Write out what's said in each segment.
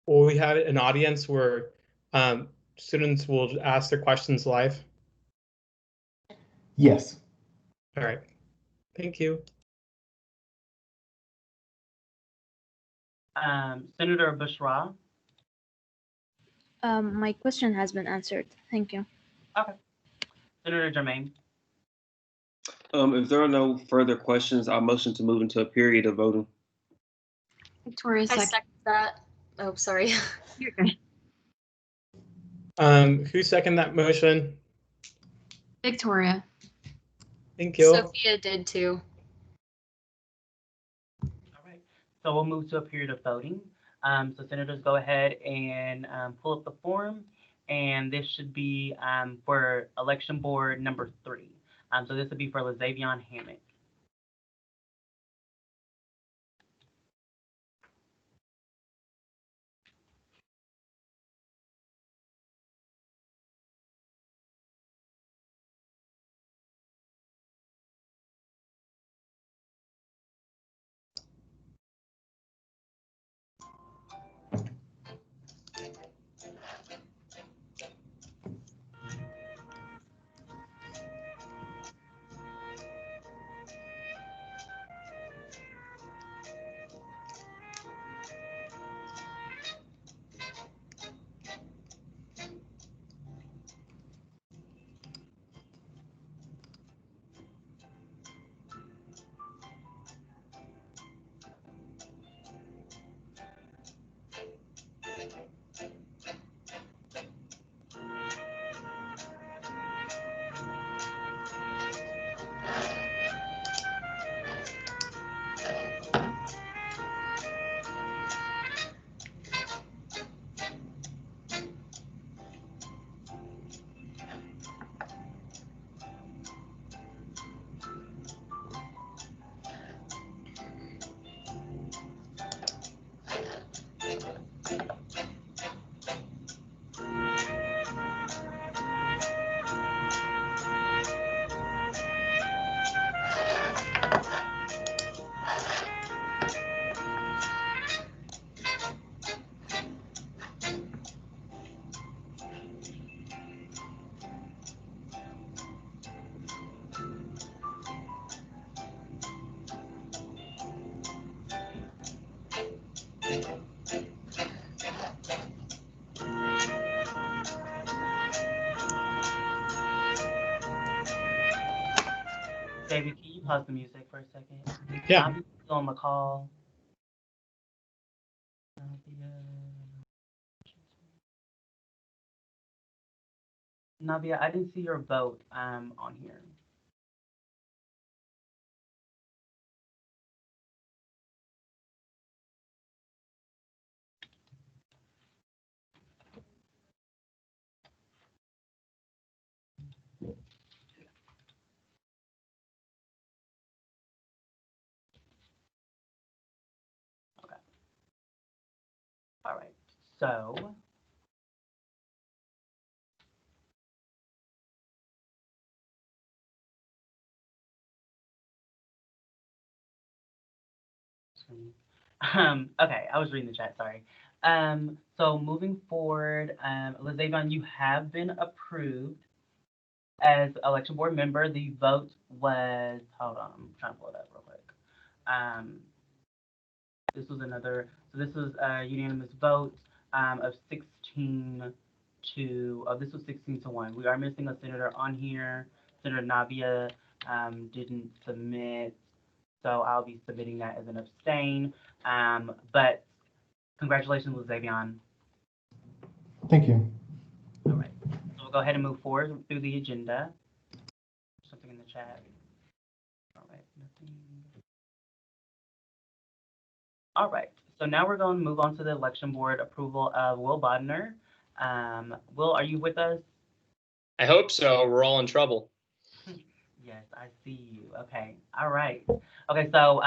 will we have an audience where students will ask their questions live? Yes. All right. Thank you. Senator Bushra. My question has been answered. Thank you. Okay. Senator Germain. If there are no further questions, I'll motion to move into a period of voting. Victoria, I second that. Oh, sorry. You're good. Who seconded that motion? Victoria. Thank you. Sophia did too. All right. So we'll move to a period of voting. So senators, go ahead and pull up the form, and this should be for election board number 3. So this would be for Lazavion Hammock. David, can you pause the music for a second? Yeah. I'm still on the call. Navia, I didn't see your vote on here. Okay. All right. So okay, I was reading the chat, sorry. So moving forward, Lazavion, you have been approved as election board member. The vote was, hold on, I'm trying to pull it up real quick. This was another, so this was a unanimous vote of 16 to, this was 16 to 1. We are missing a senator on here. Senator Navia didn't submit, so I'll be submitting that as an abstain. But congratulations, Lazavion. Thank you. All right, so we'll go ahead and move forward through the agenda. Something in the chat. All right, nothing. All right, so now we're going to move on to the election board approval of Will Bodner. Will, are you with us? I hope so. We're all in trouble. Yes, I see you. Okay, all right. Okay, so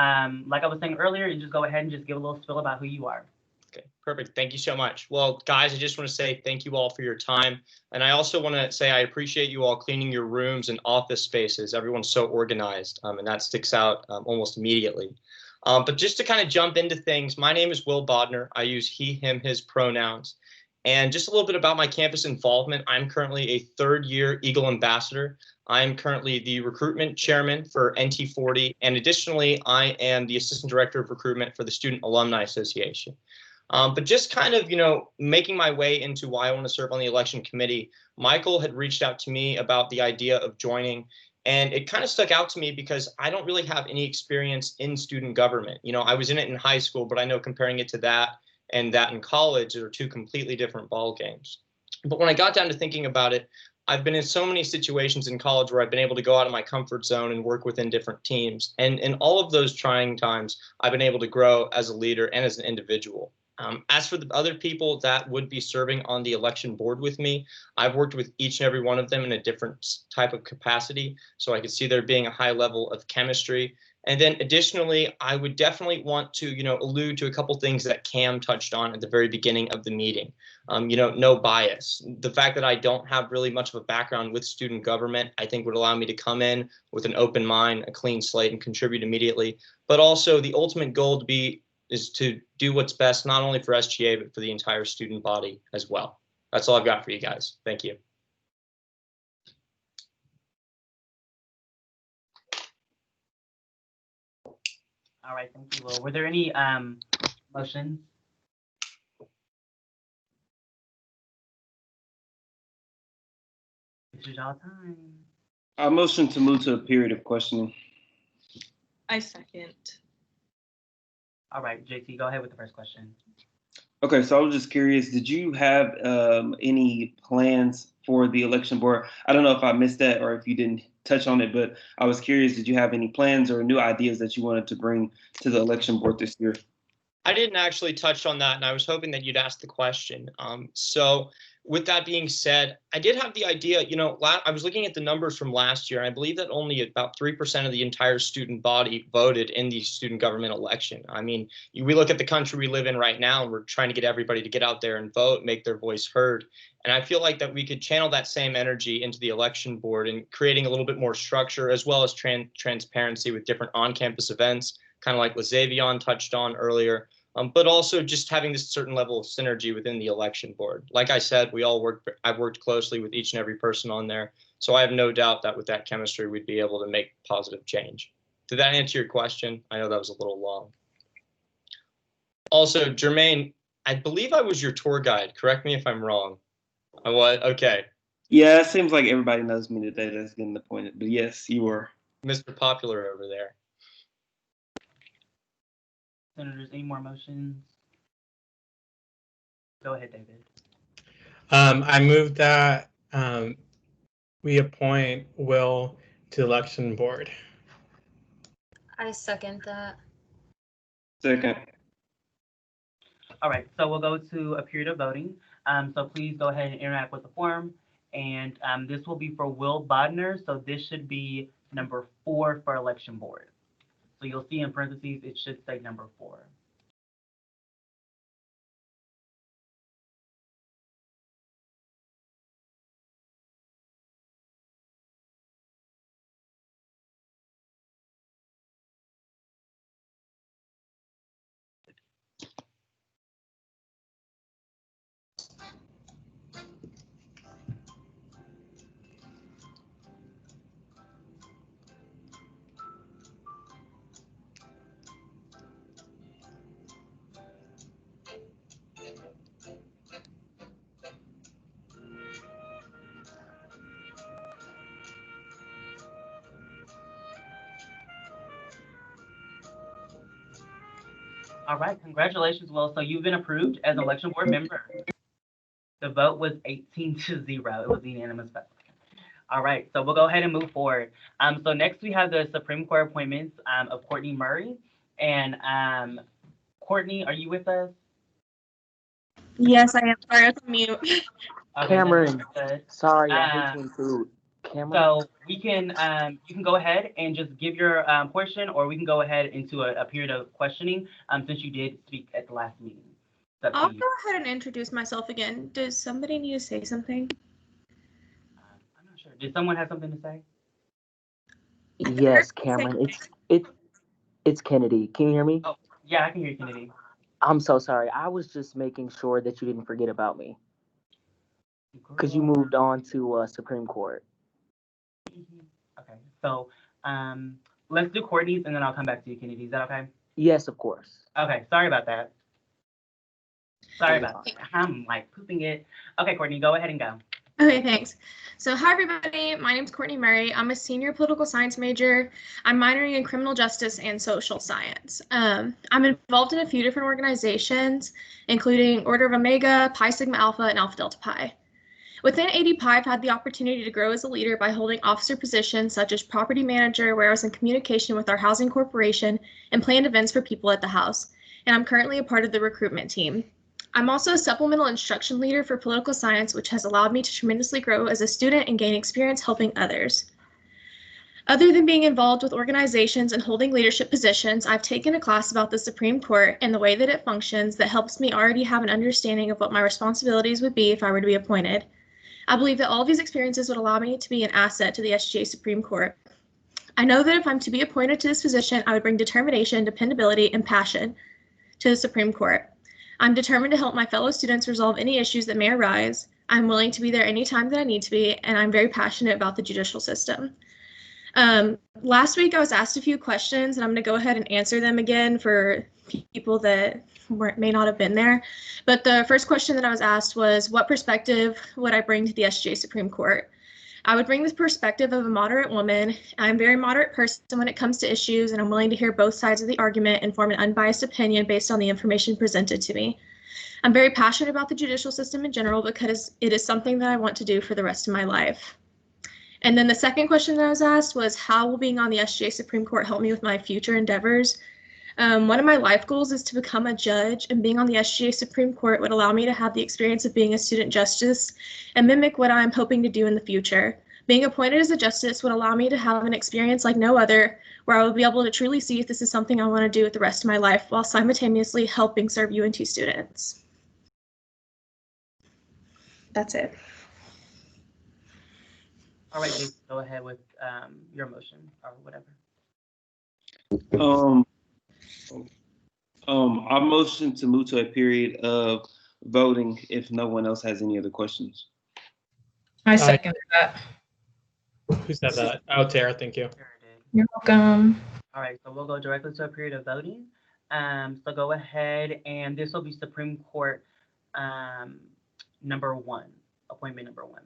like I was saying earlier, you just go ahead and just give a little spiel about who you are. Okay, perfect. Thank you so much. Well, guys, I just want to say thank you all for your time. And I also want to say I appreciate you all cleaning your rooms and office spaces. Everyone's so organized, and that sticks out almost immediately. But just to kind of jump into things, my name is Will Bodner. I use he, him, his pronouns. And just a little bit about my campus involvement. I'm currently a third-year Eagle Ambassador. I'm currently the recruitment chairman for NT40. And additionally, I am the assistant director of recruitment for the Student Alumni Association. But just kind of, making my way into why I want to serve on the election committee, Michael had reached out to me about the idea of joining. And it kind of stuck out to me because I don't really have any experience in student government. I was in it in high school, but I know comparing it to that and that in college are two completely different ball games. But when I got down to thinking about it, I've been in so many situations in college where I've been able to go out of my comfort zone and work within different teams. And in all of those trying times, I've been able to grow as a leader and as an individual. As for the other people that would be serving on the election board with me, I've worked with each and every one of them in a different type of capacity. So I could see there being a high level of chemistry. And then additionally, I would definitely want to, allude to a couple things that Cam touched on at the very beginning of the meeting. No bias. The fact that I don't have really much of a background with student government, I think would allow me to come in with an open mind, a clean slate, and contribute immediately. But also the ultimate goal is to do what's best, not only for SGA, but for the entire student body as well. That's all I've got for you guys. Thank you. All right, thank you, Will. Were there any motions? This is y'all time. I motion to move to a period of questioning. I second. All right, JT, go ahead with the first question. Okay, so I was just curious, did you have any plans for the election board? I don't know if I missed that or if you didn't touch on it, but I was curious, did you have any plans or new ideas that you wanted to bring to the election board this year? I didn't actually touch on that, and I was hoping that you'd ask the question. So with that being said, I did have the idea, I was looking at the numbers from last year, and I believe that only about 3% of the entire student body voted in the student government election. I mean, we look at the country we live in right now, and we're trying to get everybody to get out there and vote, make their voice heard. And I feel like that we could channel that same energy into the election board and creating a little bit more structure as well as transparency with different on-campus events, kind of like Lazavion touched on earlier. But also just having this certain level of synergy within the election board. Like I said, I've worked closely with each and every person on there. So I have no doubt that with that chemistry, we'd be able to make positive change. Did that answer your question? I know that was a little long. Also, Jermaine, I believe I was your tour guide. Correct me if I'm wrong. I was? Okay. Yeah, it seems like everybody knows me today that's getting appointed, but yes, you were. Mr. Popular over there. Senators, any more motions? Go ahead, David. I move that we appoint Will to election board. I second that. Second. All right, so we'll go to a period of voting. So please go ahead and interact with the form. And this will be for Will Bodner. So this should be number 4 for election board. So you'll see in parentheses, it should say number 4. All right, congratulations, Will. So you've been approved as an election board member. The vote was 18-0. It was a unanimous vote. All right, so we'll go ahead and move forward. So next we have the Supreme Court appointments of Courtney Murray. And Courtney, are you with us? Yes, I am. Sorry, I was on mute. Okay, Cameron, good. sorry, I hate to intrude. Cameron? So we can, you can go ahead and just give your portion, or we can go ahead into a period of questioning since you did speak at the last meeting. I'll go ahead and introduce myself again. Does somebody need to say something? I'm not sure. Did someone have something to say? Yes, Cameron. It's Kennedy. Can you hear me? Oh, yeah, I can hear you, Kennedy. I'm so sorry. I was just making sure that you didn't forget about me because you moved on to Supreme Court. Okay, so let's do Courtney's and then I'll come back to you, Kennedy. Is that okay? Yes, of course. Okay, sorry about that. Sorry Totally about fine. that. I'm like pooping it. Okay, Courtney, go ahead and go. Okay, thanks. So hi everybody, my name's Courtney Murray. I'm a senior political science major. I'm minoring in criminal justice and social science. I'm involved in a few different organizations, including Order of Omega, Pi Sigma Alpha, and Alpha Delta Pi. Within AD Pi, I've had the opportunity to grow as a leader by holding officer positions such as property manager, where I was in communication with our housing corporation and planned events for people at the house. And I'm currently a part of the recruitment team. I'm also a supplemental instruction leader for political science, which has allowed me to tremendously grow as a student and gain experience helping others. Other than being involved with organizations and holding leadership positions, I've taken a class about the Supreme Court and the way that it functions that helps me already have an understanding of what my responsibilities would be if I were to be appointed. I believe that all of these experiences would allow me to be an asset to the SGA Supreme Court. I know that if I'm to be appointed to this position, I would bring determination, dependability, and passion to the Supreme Court. I'm determined to help my fellow students resolve any issues that may arise. I'm willing to be there anytime that I need to be, and I'm very passionate about the judicial system. Last week, I was asked a few questions, and I'm going to go ahead and answer them again for people that may not have been there. But the first question that I was asked was, what perspective would I bring to the SGA Supreme Court? I would bring the perspective of a moderate woman. I'm a very moderate person when it comes to issues, and I'm willing to hear both sides of the argument and form an unbiased opinion based on the information presented to me. I'm very passionate about the judicial system in general because it is something that I want to do for the rest of my life. And then the second question that I was asked was, how will being on the SGA Supreme Court help me with my future endeavors? One of my life goals is to become a judge, and being on the SGA Supreme Court would allow me to have the experience of being a student justice and mimic what I'm hoping to do in the future. Being appointed as a justice would allow me to have an experience like no other, where I will be able to truly see if this is something I want to do with the rest of my life while simultaneously helping serve UNT students. That's it. All right, Jason, go ahead with your motion or whatever. I motion to move to a period of voting if no one else has any other questions. I second that. Who said that? Oh, Tara, thank you. You're welcome. All right, so we'll go directly to a period of voting. So go ahead, and this will be Supreme Court number 1, appointment number 1.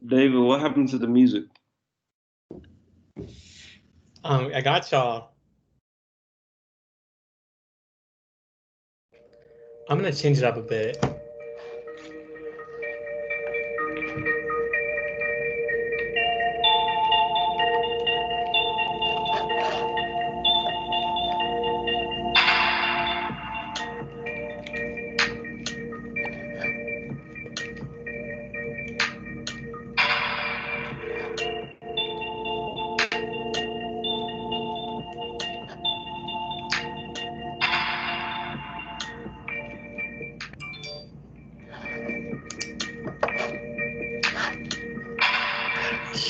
David, what happened to the music? I got y'all. I'm gonna change it up a bit.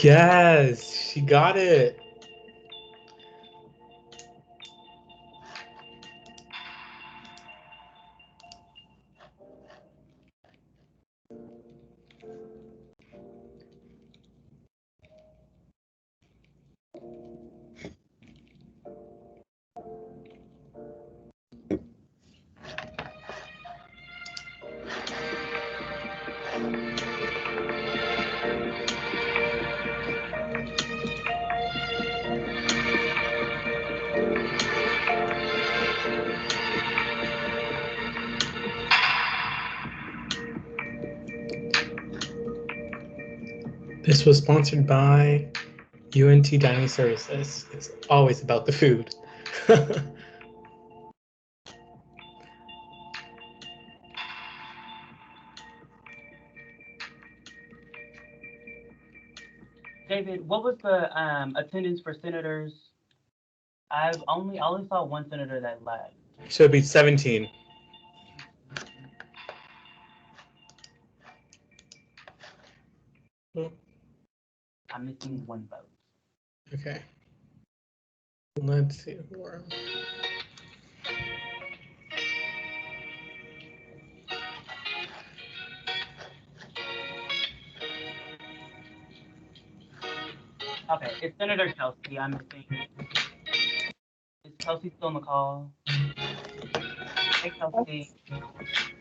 Yes, she got it. This was sponsored by UNT Dining Services. It's always about the food. David, what was the attendance for senators? I only saw one senator that left. So it'd be 17. I'm missing one vote. Okay. Let's see. Okay, it's Senator Kelsey. I'm missing. Is Kelsey still on the call? Hey, Kelsey.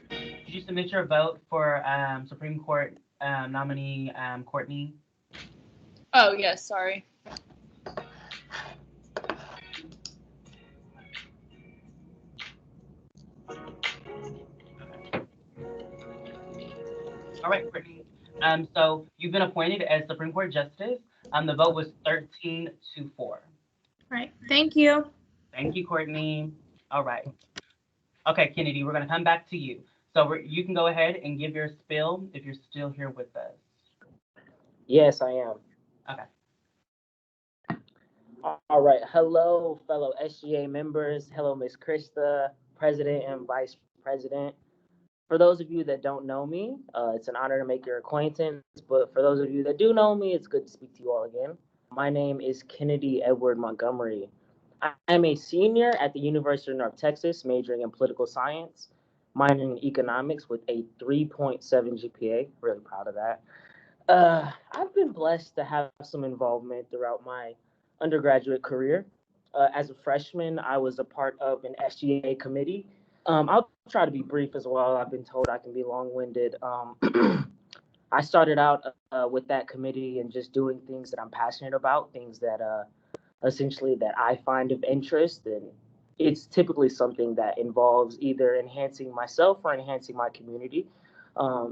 Did you submit your vote for Supreme Court nominee Courtney? Oh, yes, sorry. All right, Courtney. So you've been appointed as Supreme Court Justice. The vote was 13-4. Right. Thank you. Thank you, Courtney. All right. Okay, Kennedy, we're going to come back to you. So you can go ahead and give your spiel if you're still here with us. Yes, I am. Okay. All right. Hello, fellow SGA members. Hello, Miss Krista, President and Vice President. For those of you that don't know me, it's an honor to make your acquaintance. But for those of you that do know me, it's good to speak to you all again. My name is Kennedy Edward Montgomery. I am a senior at the University of North Texas, majoring in political science, minoring in economics with a 3.7 GPA. Really proud of that. I've been blessed to have some involvement throughout my undergraduate career. As a freshman, I was a part of an SGA committee. I'll try to be brief as well. I've been told I can be long-winded. I started out with that committee and just doing things that I'm passionate about, things that essentially that I find of interest, and it's typically something that involves either enhancing myself or enhancing my community.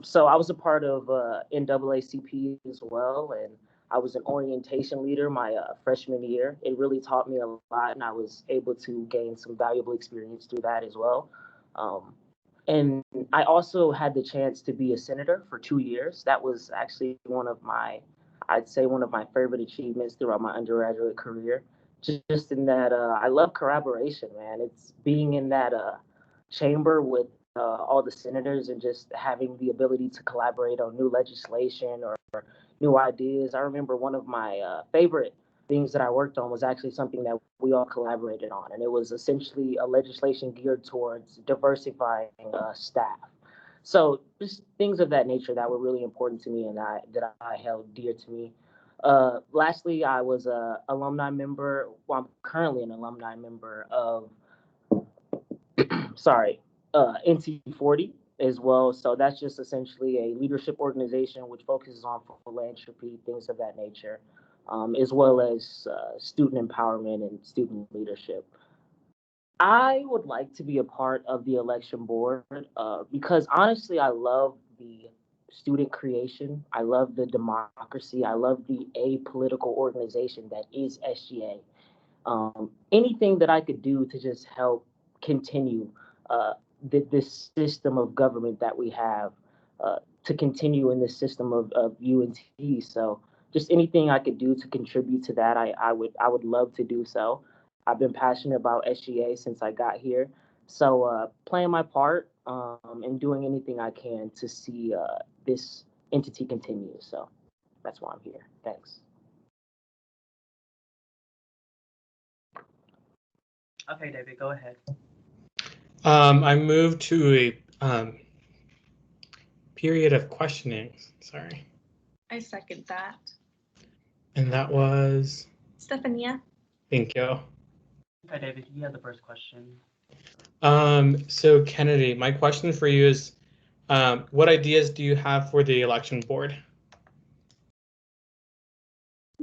So I was a part of NAACP as well, and I was an orientation leader my freshman year. It really taught me a lot, and I was able to gain some valuable experience through that as well. And I also had the chance to be a senator for 2 years. That was actually I'd say one of my favorite achievements throughout my undergraduate career. Just in that I love collaboration, man. It's being in that chamber with all the senators and just having the ability to collaborate on new legislation or new ideas. I remember one of my favorite things that I worked on was actually something that we all collaborated on, and it was essentially a legislation geared towards diversifying staff. So just things of that nature that were really important to me and that I held dear to me. Lastly, I was a alumni member. Well, I'm currently an alumni member of, NC40 as well. So that's just essentially a leadership organization which focuses on philanthropy, things of that nature, as well as student empowerment and student leadership. I would like to be a part of the election board because honestly, I love the student creation. I love the democracy. I love the apolitical organization that is SGA. Anything that I could do to just help continue this system of government that we have, to continue in this system of UNT. So just anything I could do to contribute to that, I would love to do so. I've been passionate about SGA since I got here. So playing my part and doing anything I can to see this entity continue. So that's why I'm here. Thanks. Okay, David, go ahead. I moved to a period of questioning. Sorry. I second that. And that was? Stephania. Thank you. Okay, David, you have the first question. So Kennedy, my question for you is, what ideas do you have for the election board?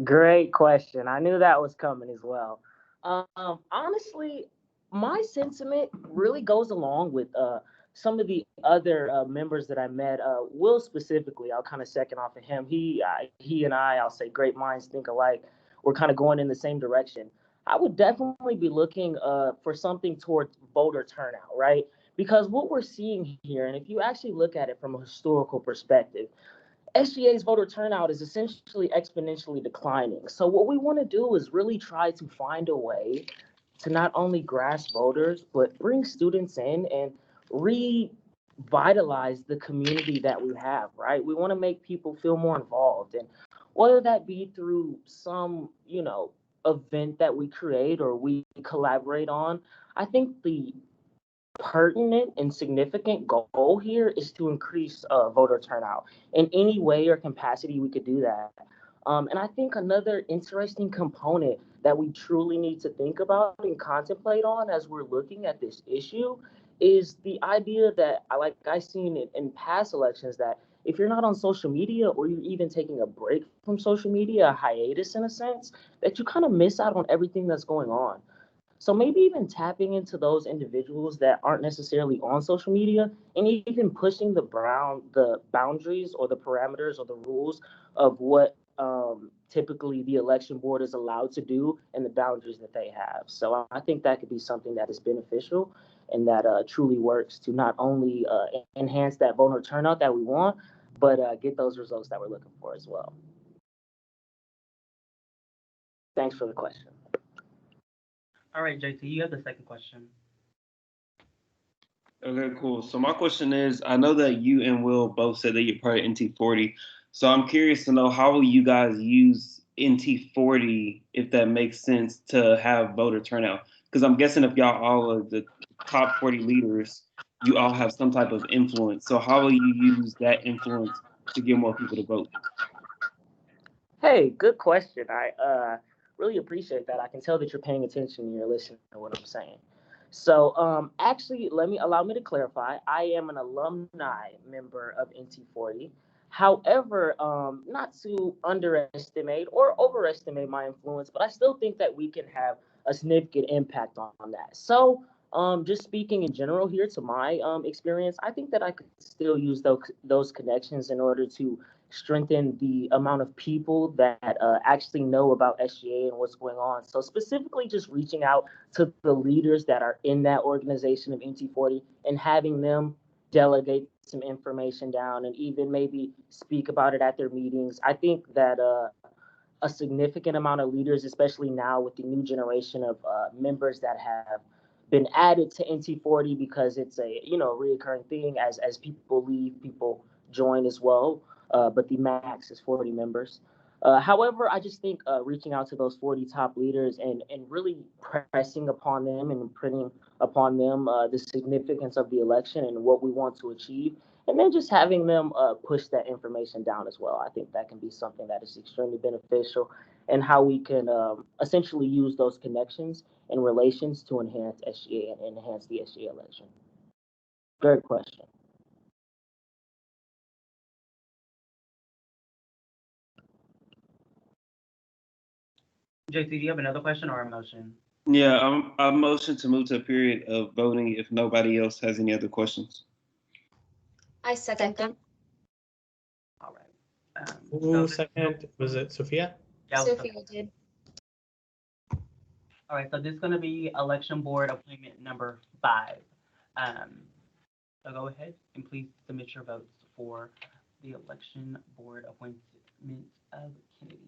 Great question. I knew that was coming as well. Honestly, my sentiment really goes along with some of the other members that I met. Will specifically, I'll kind of second off of him. He and I'll say great minds think alike. We're kind of going in the same direction. I would definitely be looking for something towards voter turnout, right? Because what we're seeing here, and if you actually look at it from a historical perspective, SGA's voter turnout is essentially exponentially declining. So what we want to do is really try to find a way to not only grasp voters, but bring students in and revitalize the community that we have, right? We want to make people feel more involved. And whether that be through some, event that we create or we collaborate on, I think the pertinent and significant goal here is to increase voter turnout in any way or capacity we could do that. And I think another interesting component that we truly need to think about and contemplate on as we're looking at this issue is the idea that, like I've seen in past elections, that if you're not on social media or you're even taking a break from social media, a hiatus in a sense, that you kind of miss out on everything that's going on. So maybe even tapping into those individuals that aren't necessarily on social media and even pushing the boundaries or the parameters or the rules of what typically the election board is allowed to do and the boundaries that they have. So I think that could be something that is beneficial and that truly works to not only enhance that voter turnout that we want, but get those results that we're looking for as well. Thanks for the question. All right, JT, you have the second question. Okay, cool. So my question is, I know that you and Will both said that you're part of NT40. So I'm curious to know, how will you guys use NT40, if that makes sense, to have voter turnout? Because I'm guessing if y'all all are the top 40 leaders, you all have some type of influence. So how will you use that influence to get more people to vote? Hey, good question. I really appreciate that. I can tell that you're paying attention and you're listening to what I'm saying. So actually, allow me to clarify. I am an alumni member of NT40. However, not to underestimate or overestimate my influence, but I still think that we can have a significant impact on that. So just speaking in general here to my experience, I think that I could still use those connections in order to strengthen the amount of people that actually know about SGA and what's going on. So specifically just reaching out to the leaders that are in that organization of NT40 and having them delegate some information down and even maybe speak about it at their meetings. I think that a significant amount of leaders, especially now with the new generation of members that have been added to NT40, because it's a reoccurring thing as people leave, people join as well. But the max is 40 members. However, I just think reaching out to those 40 top leaders and really pressing upon them and printing upon them the significance of the election and what we want to achieve, and then just having them push that information down as well. I think that can be something that is extremely beneficial, and how we can essentially use those connections and relations to enhance SGA and enhance the SGA election. Great question. JT, do you have another question or a motion? Yeah, I'm motion to move to a period of voting if nobody else has any other questions. I second that. All right. Who second? Was it Sophia? Yeah, Sophia did. All right, so this is going to be election board appointment number 5. So go ahead and please submit your votes for the election board appointment of Kennedy.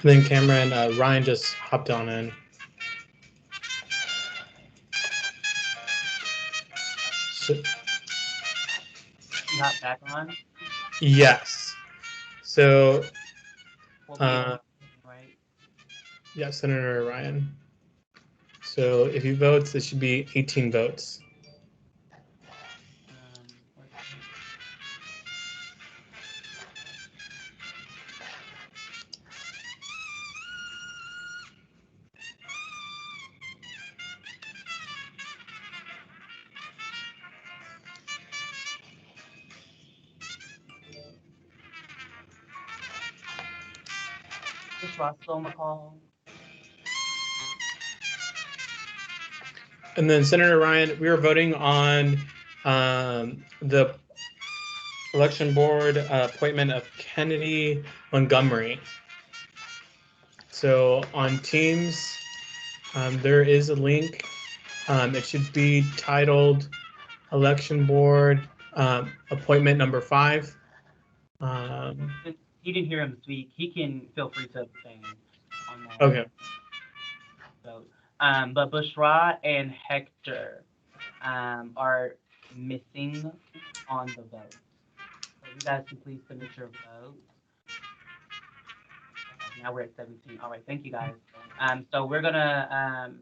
And then Cameron, Ryan just hopped on in. So, You hop back on. yes. So, We'll be right. yeah, Senator Ryan. So if he votes, it should be 18 votes. Is Ross still on the call? And then Senator Ryan, we are voting on the election board appointment of Kennedy Montgomery. So on Teams, there is a link. It should be titled Election Board Appointment Number 5. Since you didn't hear him speak, he can feel free to abstain on that. Okay. vote. But Bushra and Hector are missing on the vote. So you guys can please submit your vote. Okay, now we're at 17. All right, thank you guys. So we're gonna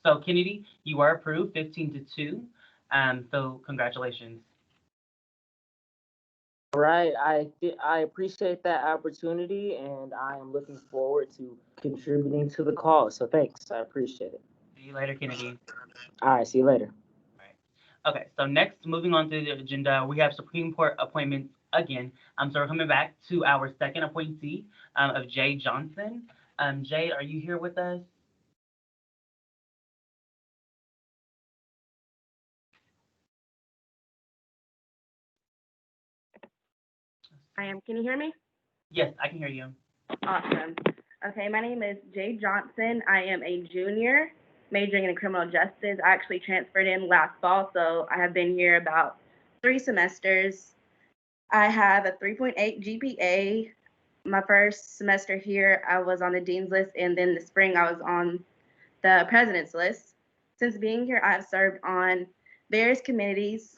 so Kennedy, you are approved 15-2. So congratulations. All right, I appreciate that opportunity, and I am looking forward to contributing to the cause. So thanks, I appreciate it. See you later, Kennedy. All right, see you later. Okay, so next, moving on to the agenda, we have Supreme Court appointments again. So we're coming back to our second appointee of Jay Johnson. Jay, are you here with us? I am. Can you hear me? Yes, I can hear you. Awesome. Okay, my name is Jay Johnson. I am a junior majoring in criminal justice. I actually transferred in last fall, so I have been here about 3 semesters. I have a 3.8 GPA. My first semester here, I was on the dean's list, and then the spring, I was on the president's list. Since being here, I've served on various committees,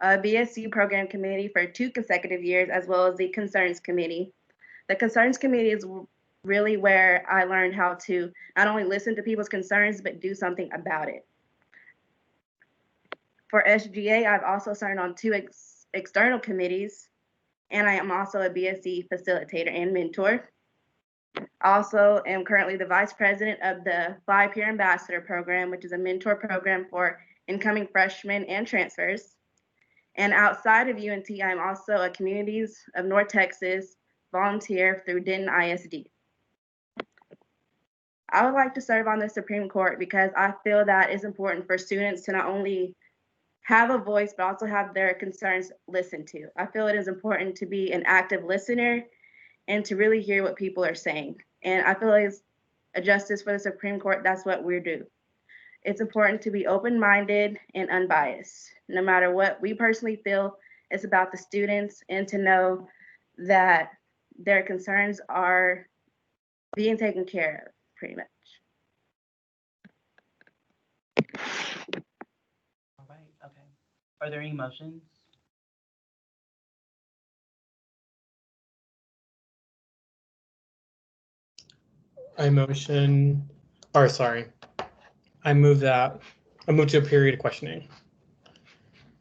a BSU program committee for 2 consecutive years, as well as the Concerns Committee. The Concerns Committee is really where I learned how to not only listen to people's concerns, but do something about it. For SGA, I've also served on 2 external committees, and I am also a BSc facilitator and mentor. I also am currently the vice president of the 5-Peer Ambassador Program, which is a mentor program for incoming freshmen and transfers. And outside of UNT, I'm also a Communities of North Texas volunteer through Denton ISD. I would like to serve on the Supreme Court because I feel that it's important for students to not only have a voice, but also have their concerns listened to. I feel it is important to be an active listener and to really hear what people are saying. And I feel like as a justice for the Supreme Court, that's what we do. It's important to be open-minded and unbiased. No matter what we personally feel, it's about the students and to know that their concerns are being taken care of, pretty much. All right, okay. Are there any motions? I motion, or sorry, I move to a period of questioning.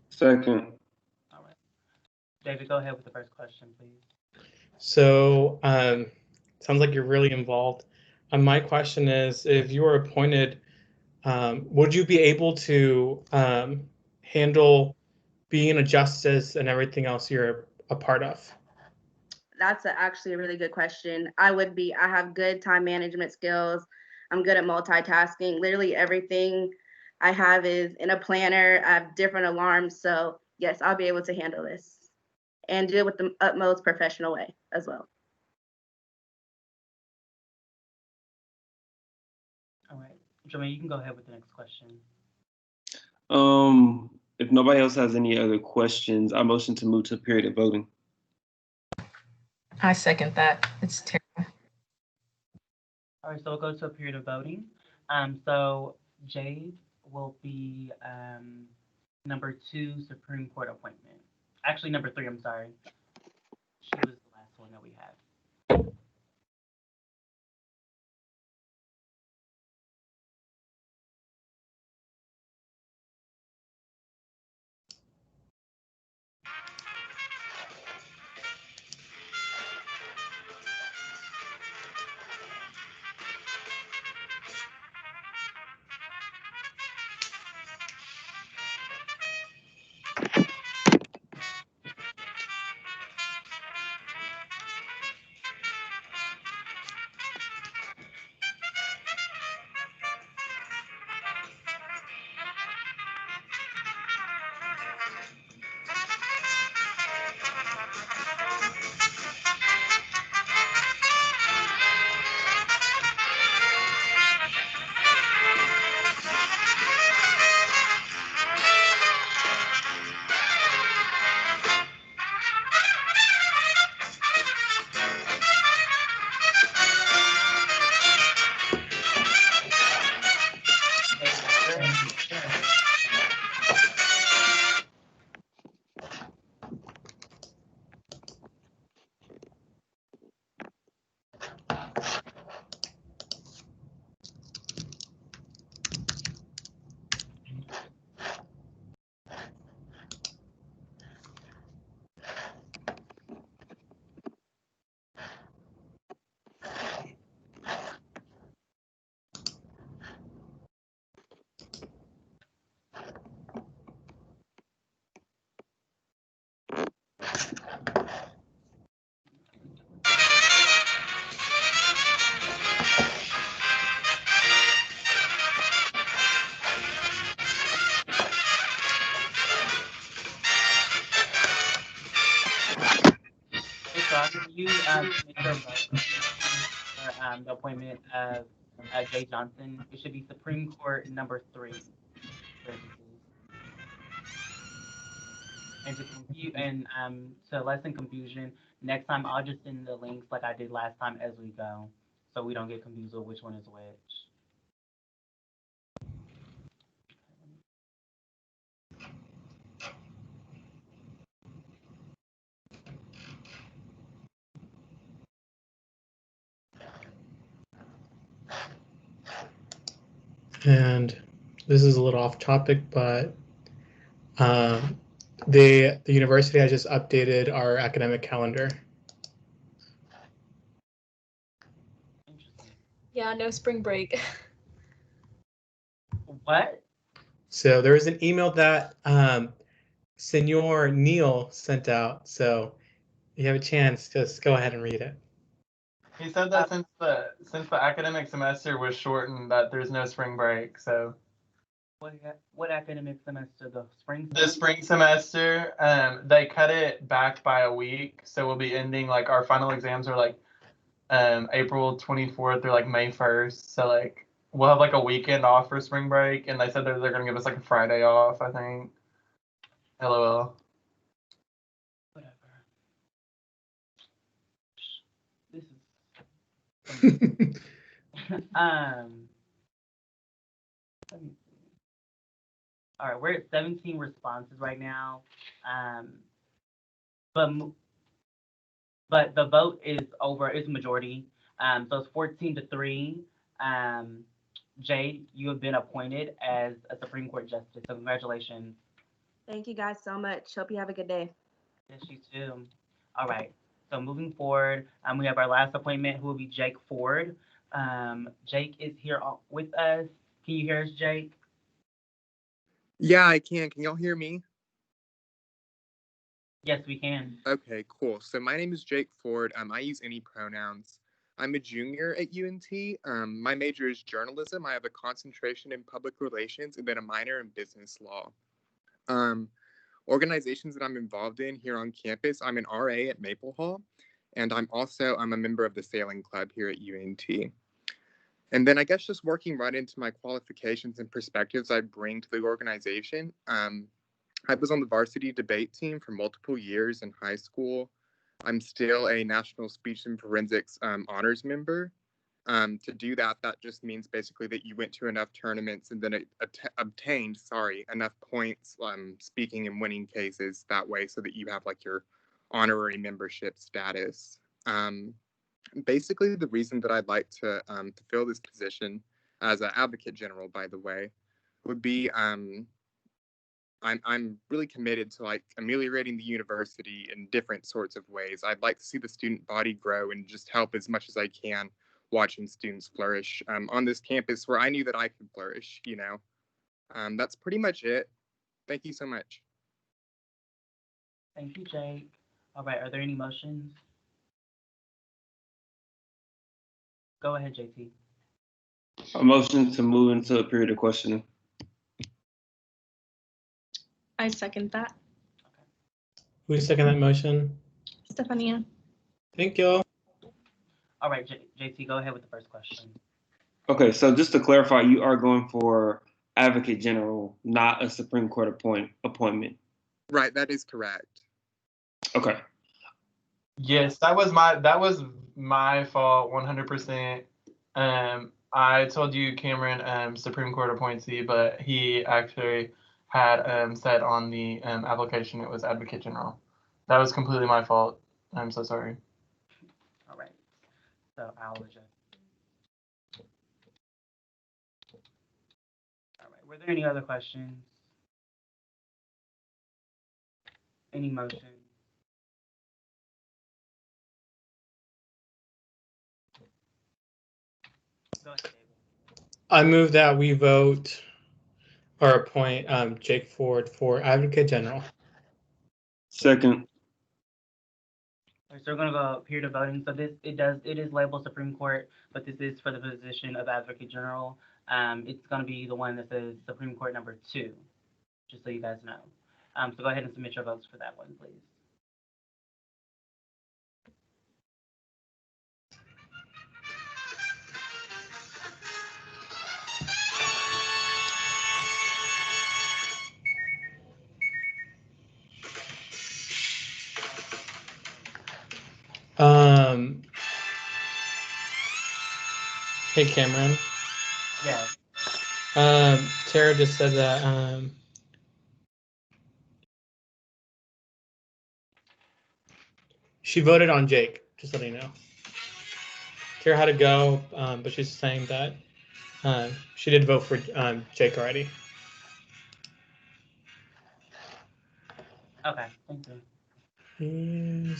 Second. All right. David, go ahead with the first question, please. So sounds like you're really involved. My question is, if you were appointed, would you be able to handle being a justice and everything else you're a part of? That's actually a really good question. I have good time management skills. I'm good at multitasking. Literally everything I have is in a planner. I have different alarms. So yes, I'll be able to handle this and do it with the utmost professional way as well. All right. Jermaine, you can go ahead with the next question. If nobody else has any other questions, I motion to move to a period of voting. I second that. It's terrible. All right, so we'll go to a period of voting. So Jade will be number 2 Supreme Court appointment. Actually, number 3, I'm sorry. She was the last one that we had. Okay, so after you submit your vote for the appointment of Jay Johnson, it should be Supreme Court number 3. Parentheses. And to lessen confusion, next time I'll just send the links like I did last time as we go, so we don't get confused with which one is which. And this is a little off topic, but the university has just updated our academic calendar. Yeah, no spring break. What? So there was an email that Senor Neil sent out. So if you have a chance, just go ahead and read it. He said that since the academic semester was shortened, that there's no spring break. So What academic semester? The spring the spring semester, they cut it back by a week. So we'll be ending like our final exams are like April 24th or like May 1st. So like we'll have like a weekend off for spring break, and they said they're gonna give us like a Friday off, I think. LOL. Whatever. This is let me see. All right, we're at 17 responses right now. But the vote is over. It's majority. So it's 14-3. Jade, you have been appointed as a Supreme Court justice. So congratulations. Thank you guys so much. Hope you have a good day. Yes, you too. All right. So moving forward, we have our last appointment, who will be Jake Ford. Jake is here with us. Can you hear us, Jake? Yeah, I can. Can y'all hear me? Yes, we can. Okay, cool. So my name is Jake Ford. I use any pronouns. I'm a junior at UNT. My major is journalism. I have a concentration in public relations and then a minor in business law. Organizations that I'm involved in here on campus, I'm an RA at Maple Hall, and I'm a member of the sailing club here at UNT. And then I guess just working right into my qualifications and perspectives I bring to the organization. I was on the varsity debate team for multiple years in high school. I'm still a National Speech and Forensics honors member. To do that, that just means basically that you went to enough tournaments and then obtained, enough points, speaking and winning cases that way, so that you have like your honorary membership status. Basically, the reason that I'd like to fill this position as an advocate general, by the way, would be I'm really committed to like ameliorating the university in different sorts of ways. I'd like to see the student body grow and just help as much as I can watching students flourish on this campus where I knew that I could flourish, you know. That's pretty much it. Thank you so much. Thank you, Jake. All right, are there any motions? Go ahead, JT. A motion to move into a period of questioning. I second that. Who second that motion? Stefania. Thank you. All right, JT, go ahead with the first question. Okay, so just to clarify, you are going for advocate general, not a Supreme Court appointment. Right, that is correct. Okay. Yes, that was my fault, 100%. I told you Cameron, Supreme Court appointee, but he actually had said on the application it was Advocate General. That was completely my fault. I'm so sorry. All right, so I'll adjust. All right, were there any other questions? Any motion? Go ahead, David. I move that we vote or appoint Jake Ford for Advocate General. Second. So we're gonna go period of voting. So it is labeled Supreme Court, but this is for the position of Advocate General. It's gonna be the one that says Supreme Court number 2, just so you guys know. So go ahead and submit your votes for that one, please. Hey Cameron. Yeah. Tara just said that she voted on Jake, just letting you know. Tara had to go, but she's saying that she did vote for Jake already. Okay, thank you.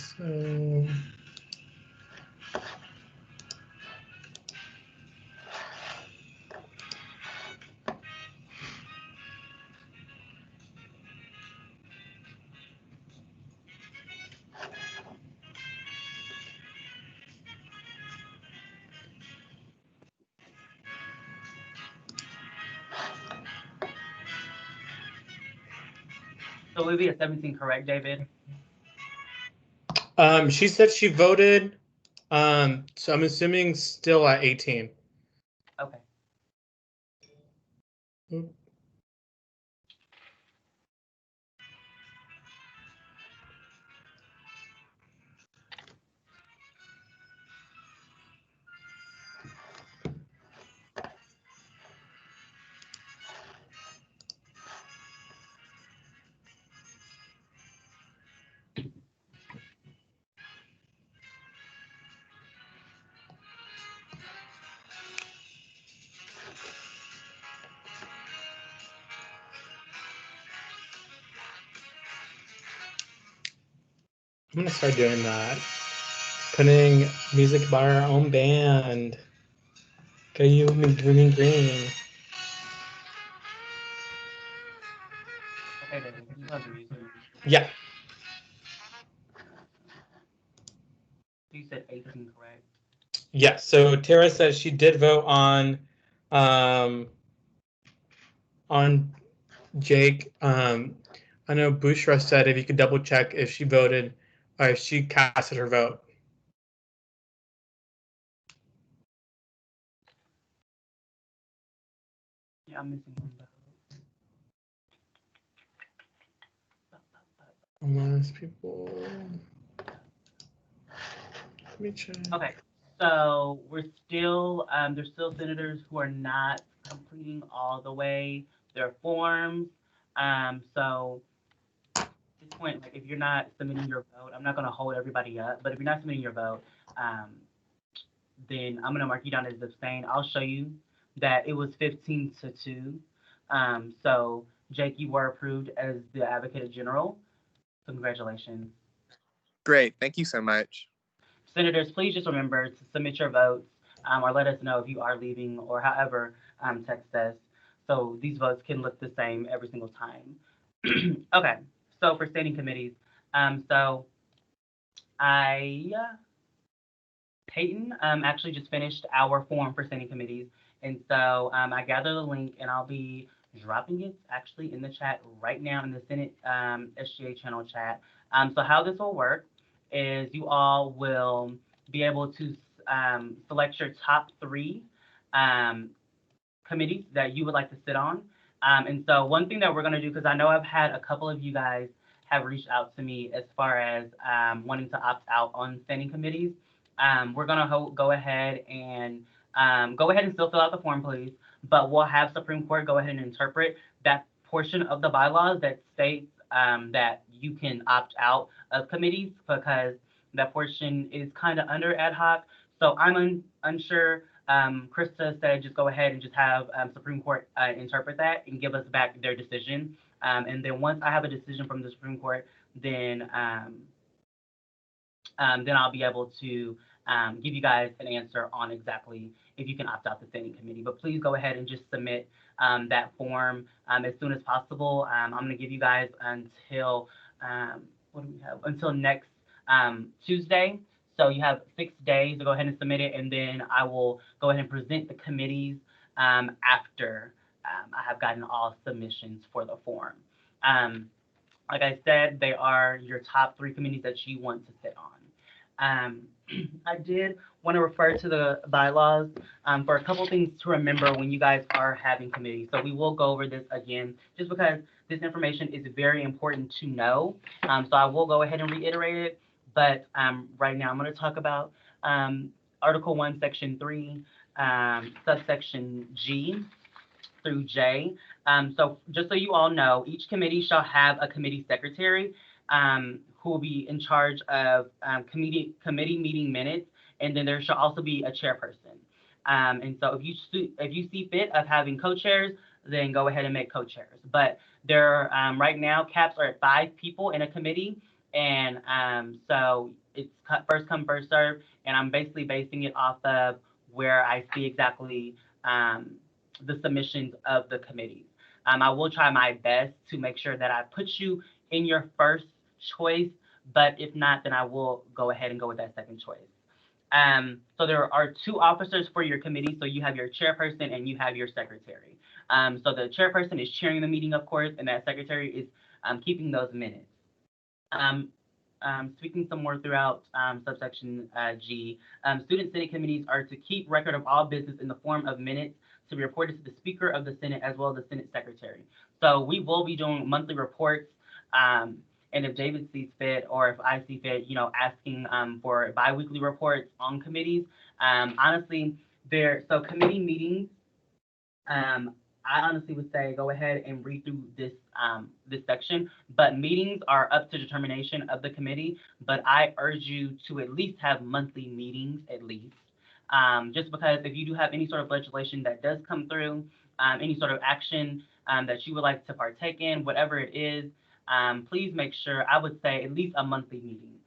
So we'll be at 17, correct, David? She said she voted, so I'm assuming still at 18. Okay. I'm gonna start doing that. Putting music by our own band. Go you green green. Okay, David, you have the music. Yeah. You said 18, correct? Yeah. So Tara says she did vote on Jake. I know Bushra said if you could double check if she voted or if she casted her vote. Yeah, I'm missing one vote. Most people. Let me check. Okay, So there's still senators who are not completing all the way their forms. So at this point, like if you're not submitting your vote, I'm not gonna hold everybody up, but if you're not submitting your vote, um, then I'm gonna mark you down as abstain. I'll show you that it was 15-2. So Jake, you were approved as the Advocate General. So congratulations. Great. Thank you so much. Senators, please just remember to submit your votes or let us know if you are leaving or however text us. So these votes can look the same every single time. Okay, so for standing committees, so Peyton actually just finished our form for standing committees. And so I gathered the link and I'll be dropping it actually in the chat right now in the Senate SGA channel chat. So how this will work is you all will be able to select your top 3 committees that you would like to sit on. And so one thing that we're going to do, because I know I've had a couple of you guys have reached out to me as far as wanting to opt out on standing committees. We're going to go ahead and still fill out the form, please. But we'll have Supreme Court go ahead and interpret that portion of the bylaws that states that you can opt out of committees because that portion is kind of under ad hoc. So I'm unsure. Krista said just go ahead and just have Supreme Court interpret that and give us back their decision. And then once I have a decision from the Supreme Court, then I'll be able to give you guys an answer on exactly if you can opt out the standing committee. But please go ahead and just submit that form as soon as possible. I'm going to give you guys until what do we have? Until next Tuesday. So you have 6 days to go ahead and submit it, and then I will go ahead and present the committees after I have gotten all submissions for the form. Like I said, they are your top 3 committees that you want to sit on. I did want to refer to the bylaws for a couple things to remember when you guys are having committees. So we will go over this again, just because this information is very important to know. So I will go ahead and reiterate it. But right now I'm going to talk about Article 1, Section 3, subsection G through J. So just so you all know, each committee shall have a committee secretary who will be in charge of committee meeting minutes, and then there shall also be a chairperson. And so if you see fit of having co-chairs, then go ahead and make co-chairs. But there right now caps are at 5 people in a committee, and so it's first come first serve, and I'm basically basing it off of where I see exactly the submissions of the committees. I will try my best to make sure that I put you in your first choice, but if not, then I will go ahead and go with that second choice. So there are 2 officers for your committee. So you have your chairperson and you have your secretary. So the chairperson is chairing the meeting, of course, and that secretary is keeping those minutes. Speaking some more throughout subsection G, student Senate committees are to keep record of all business in the form of minutes to be reported to the Speaker of the Senate as well as the Senate Secretary. So we will be doing monthly reports, and if David sees fit or if I see fit, asking for biweekly reports on committees. Honestly, so committee meetings, I honestly would say go ahead and read through this section, but meetings are up to determination of the committee, but I urge you to at least have monthly meetings at least. Just because if you do have any sort of legislation that does come through, any sort of action that you would like to partake in, whatever it is, please make sure, I would say at least a monthly meeting.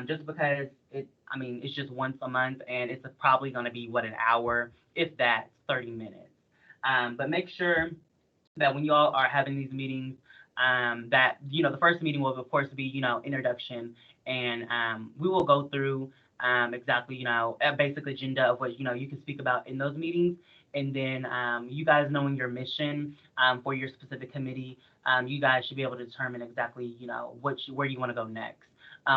Just because it's just once a month and it's probably going to be an hour, if that, 30 minutes. But make sure that when you all are having these meetings, that, the first meeting will, of course, be, introduction. And we will go through exactly, a basic agenda of what, you can speak about in those meetings. And then you guys knowing your mission for your specific committee, you guys should be able to determine exactly, where you want to go next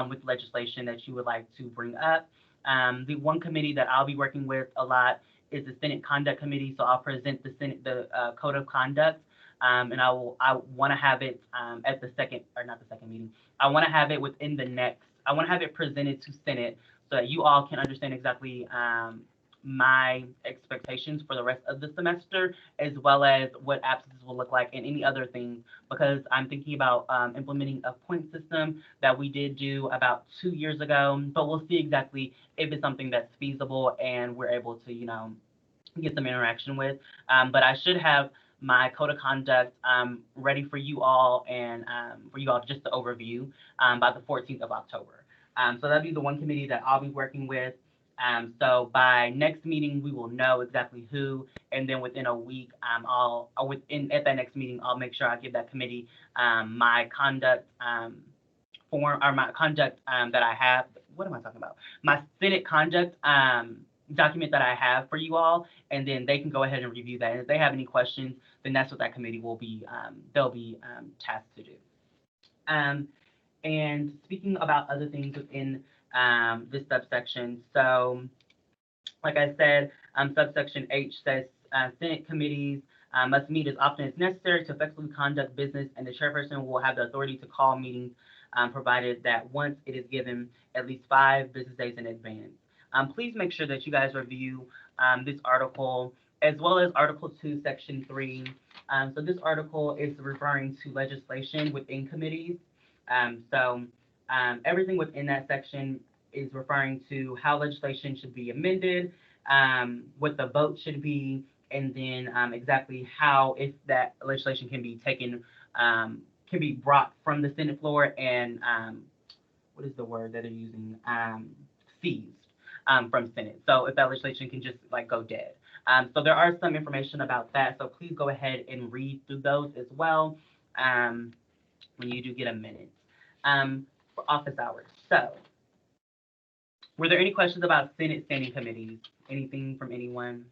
with legislation that you would like to bring up. The one committee that I'll be working with a lot is the Senate Conduct Committee. So I'll present the Code of Conduct, and I want to have it at the second, or not the second meeting. I want to have it within the next. I want to have it presented to Senate so that you all can understand exactly my expectations for the rest of the semester, as well as what absences will look like and any other things, because I'm thinking about implementing a point system that we did do about 2 years ago, but we'll see exactly if it's something that's feasible and we're able to, get some interaction with. But I should have my code of conduct ready for you all and for you all just to overview by the 14th of October. So that'd be the one committee that I'll be working with. So by next meeting, we will know exactly who, and then within a week, at that next meeting, I'll make sure I give that committee my conduct form, or my conduct that I have. What am I talking about? My Senate conduct document that I have for you all, and then they can go ahead and review that. And if they have any questions, then that's what that committee will be. They'll be tasked to do. And speaking about other things within this subsection, so like I said, subsection H says Senate committees must meet as often as necessary to effectively conduct business, and the chairperson will have the authority to call meetings provided that once it is given at least 5 business days in advance. Please make sure that you guys review this article, as well as Article 2, Section 3. So this article is referring to legislation within committees. Everything within that section is referring to how legislation should be amended, what the vote should be, and then exactly how, if that legislation can be taken, can be brought from the Senate floor and what is the word that they're using? Seized from Senate. So if that legislation can just like go dead. So there are some information about that. So please go ahead and read through those as well when you do get a minute. For office hours. So were there any questions about Senate standing committees? Anything from anyone?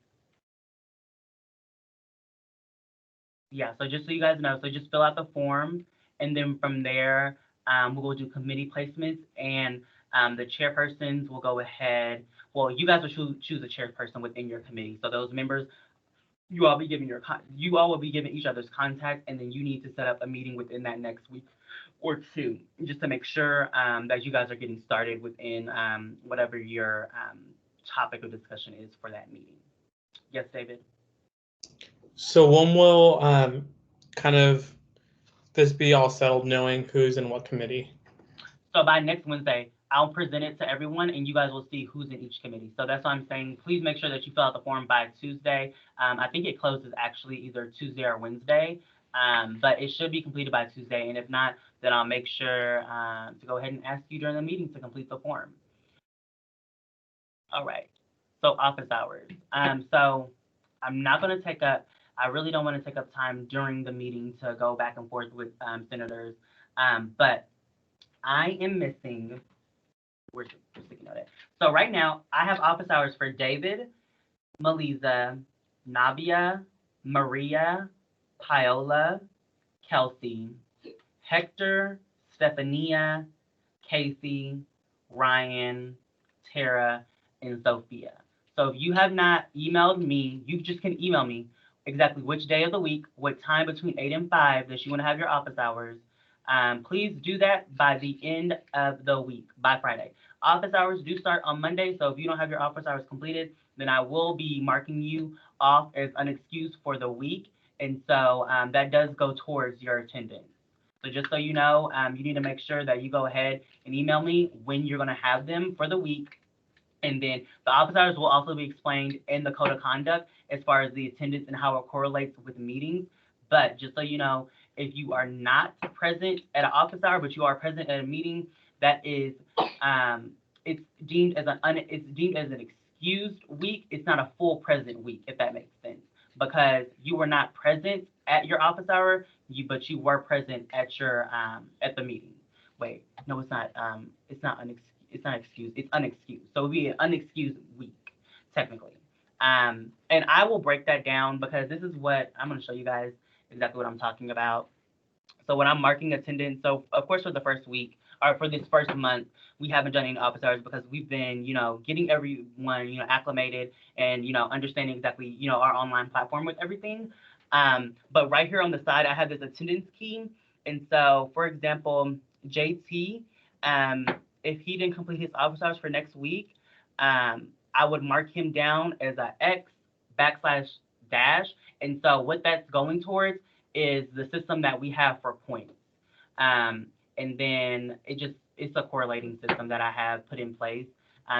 Yeah, so just so you guys know, so just fill out the form, and then from there, we'll do committee placements, and the chairpersons will go ahead. Well, you guys will choose a chairperson within your committee. So those members, you all will be giving each other's contact, and then you need to set up a meeting within that next week or 2, just to make sure that you guys are getting started within whatever your topic of discussion is for that meeting. Yes, David? So when will kind of this be all settled, knowing who's in what committee? So by next Wednesday, I'll present it to everyone, and you guys will see who's in each committee. So that's why I'm saying, please make sure that you fill out the form by Tuesday. I think it closes actually either Tuesday or Wednesday, but it should be completed by Tuesday. And if not, then I'll make sure to go ahead and ask you during the meeting to complete the form. All right. So office hours. So I'm not going to take up, I really don't want to take up time during the meeting to go back and forth with senators, but I am missing, where's the sticky note at? So right now, I have office hours for David, Melisa, Nabia, Maria, Paola, Kelsey, Hector, Stephania, Casey, Ryan, Tara, and Sophia. So if you have not emailed me, you just can email me exactly which day of the week, what time between 8 and 5 that you want to have your office hours. Please do that by the end of the week, by Friday. Office hours do start on Monday, so if you don't have your office hours completed, then I will be marking you off as unexcused for the week, and so that does go towards your attendance. So just so you know, you need to make sure that you go ahead and email me when you're going to have them for the week. And then the office hours will also be explained in the code of conduct as far as the attendance and how it correlates with meetings. But just so you know, if you are not present at an office hour, but you are present at a meeting, that is, it's deemed as an excused week. It's not a full present week, if that makes sense, because you were not present at your office hour, but you were present at your at the meeting. Wait, no, it's not. It's not excused. It's unexcused. So it'll be an unexcused week, technically. And I will break that down because this is what I'm going to show you guys exactly what I'm talking about. So when I'm marking attendance, so of course for the first week or for this first month, we haven't done any office hours because we've been, getting everyone, acclimated and, understanding exactly, our online platform with everything. But right here on the side, I have this attendance key. And so, for example, JT, if he didn't complete his office hours for next week, I would mark him down as a X backslash dash. And so what that's going towards is the system that we have for points. And then it's a correlating system that I have put in place.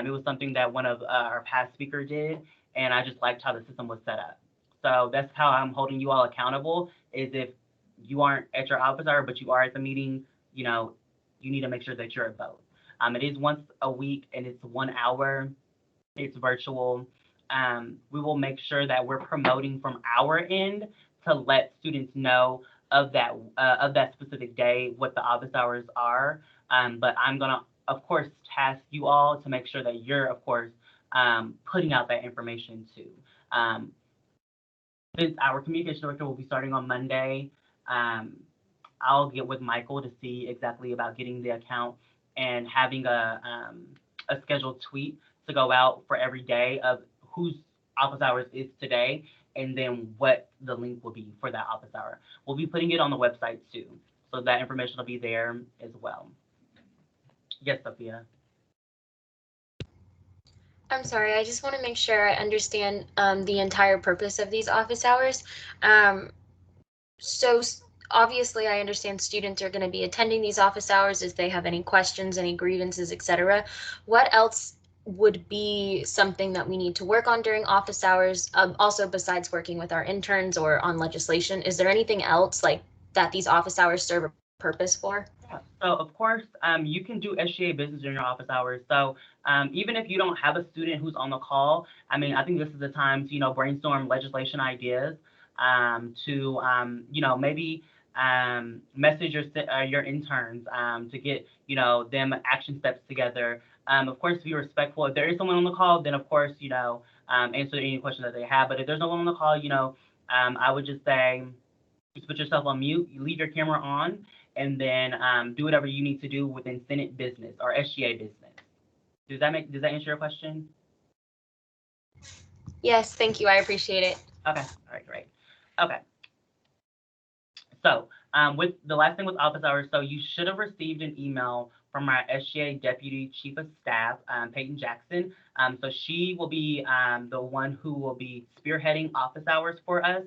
It was something that one of our past speakers did, and I just liked how the system was set up. So that's how I'm holding you all accountable, is if you aren't at your office hour, but you are at the meeting, you know, you need to make sure that you're at both. It is once a week and it's 1 hour. It's virtual. We will make sure that we're promoting from our end to let students know of that specific day, what the office hours are. But I'm gonna, of course, task you all to make sure that you're, of course, putting out that information too. Since our communication director will be starting on Monday, I'll get with Michael to see exactly about getting the account and having a scheduled tweet to go out for every day of whose office hours is today, and then what the link will be for that office hour. We'll be putting it on the website too, so that information will be there as well. Yes, Sophia. I'm sorry, I just want to make sure I understand the entire purpose of these office hours. So obviously I understand students are going to be attending these office hours if they have any questions, any grievances, etc. What else would be something that we need to work on during office hours, also besides working with our interns or on legislation? Is there anything else like that these office hours serve a purpose for? So of course, you can do SGA business during your office hours. So even if you don't have a student who's on the call, I mean, I think this is the time to, you know, brainstorm legislation ideas, to, you know, maybe message your interns to get, you know, them action steps together. Of course, be respectful. If there is someone on the call, then of course, you know, answer any questions that they have. But if there's no one on the call, you know, I would just say, just put yourself on mute, you leave your camera on, and then do whatever you need to do within Senate business or SGA business. Does that answer your question? Yes, thank you. I appreciate it. Okay. All right, great. Okay. So with the last thing with office hours, so you should have received an email from our SGA Deputy Chief of Staff, Peyton Jackson. So she will be the one who will be spearheading office hours for us.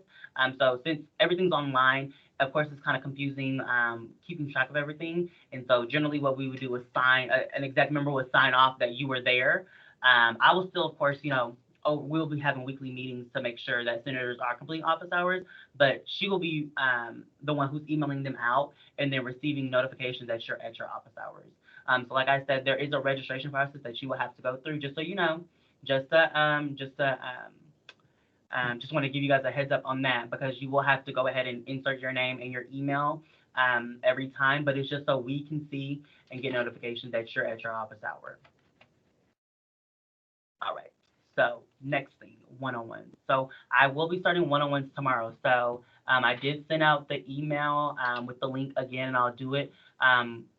So since everything's online, of course, it's kind of confusing keeping track of everything. And so generally what we would do is an exec member would sign off that you were there. I will still, of course, you know, we'll be having weekly meetings to make sure that senators are completing office hours, but she will be the one who's emailing them out and then receiving notifications that you're at your office hours. So like I said, there is a registration process that you will have to go through, just so you know, just want to give you guys a heads up on that, because you will have to go ahead and insert your name and your email every time, but it's just so we can see and get notification that you're at your office hour. All right. So next thing, one-on-ones. So I will be starting one-on-ones tomorrow. So I did send out the email with the link again, and I'll do it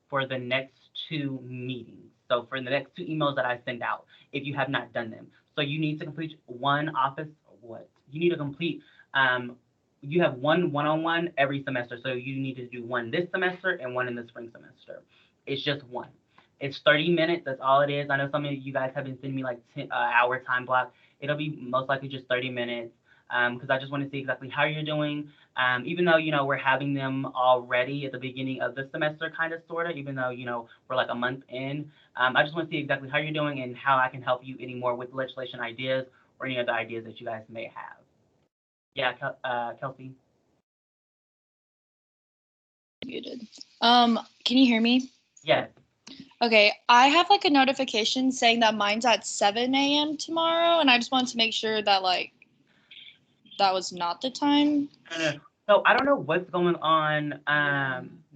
for the next 2 meetings. So for the next 2 emails that I send out, if you have not done them. So you need to complete one office, you need to complete, you have one-on-one every semester. So you need to do one this semester and one in the spring semester. It's just one. It's 30 minutes. That's all it is. I know some of you guys have been sending me like 10-hour time block. It'll be most likely just 30 minutes because I just want to see exactly how you're doing. Even though, you know, we're having them already at the beginning of the semester, kind of, sort of, even though, you know, we're like a month in. I just want to see exactly how you're doing and how I can help you anymore with legislation ideas or any other ideas that you guys may have. Yeah, Kelsey? Muted. Can you hear me? Yes. Okay, I have like a notification saying that mine's at 7 a.m. tomorrow, and I just wanted to make sure that like that was not the time. So I don't know what's going on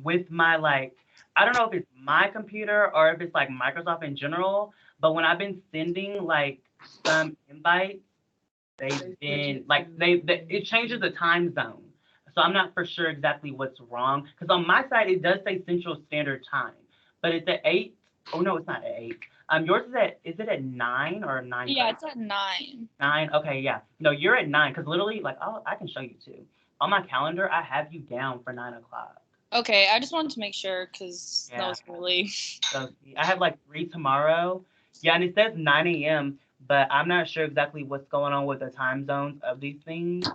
with my I don't know if it's my computer or if it's like Microsoft in general, but when I've been sending like some invites, they've been like it changes the time zone. So I'm not for sure exactly what's wrong, because on my side it does say Central Standard Time, but it's at 8. Oh no, it's not at 8. Yours is it at 9 or 9? Yeah, it's at 9. 9. Okay, yeah. No, you're at 9 because literally, like, I can show you too. On my calendar, I have you down for 9 o'clock. Okay, I just wanted to make sure because that Yeah. was really. So I have like 3 tomorrow. Yeah, and it says 9 a.m., but I'm not sure exactly what's going on with the time zones of these things.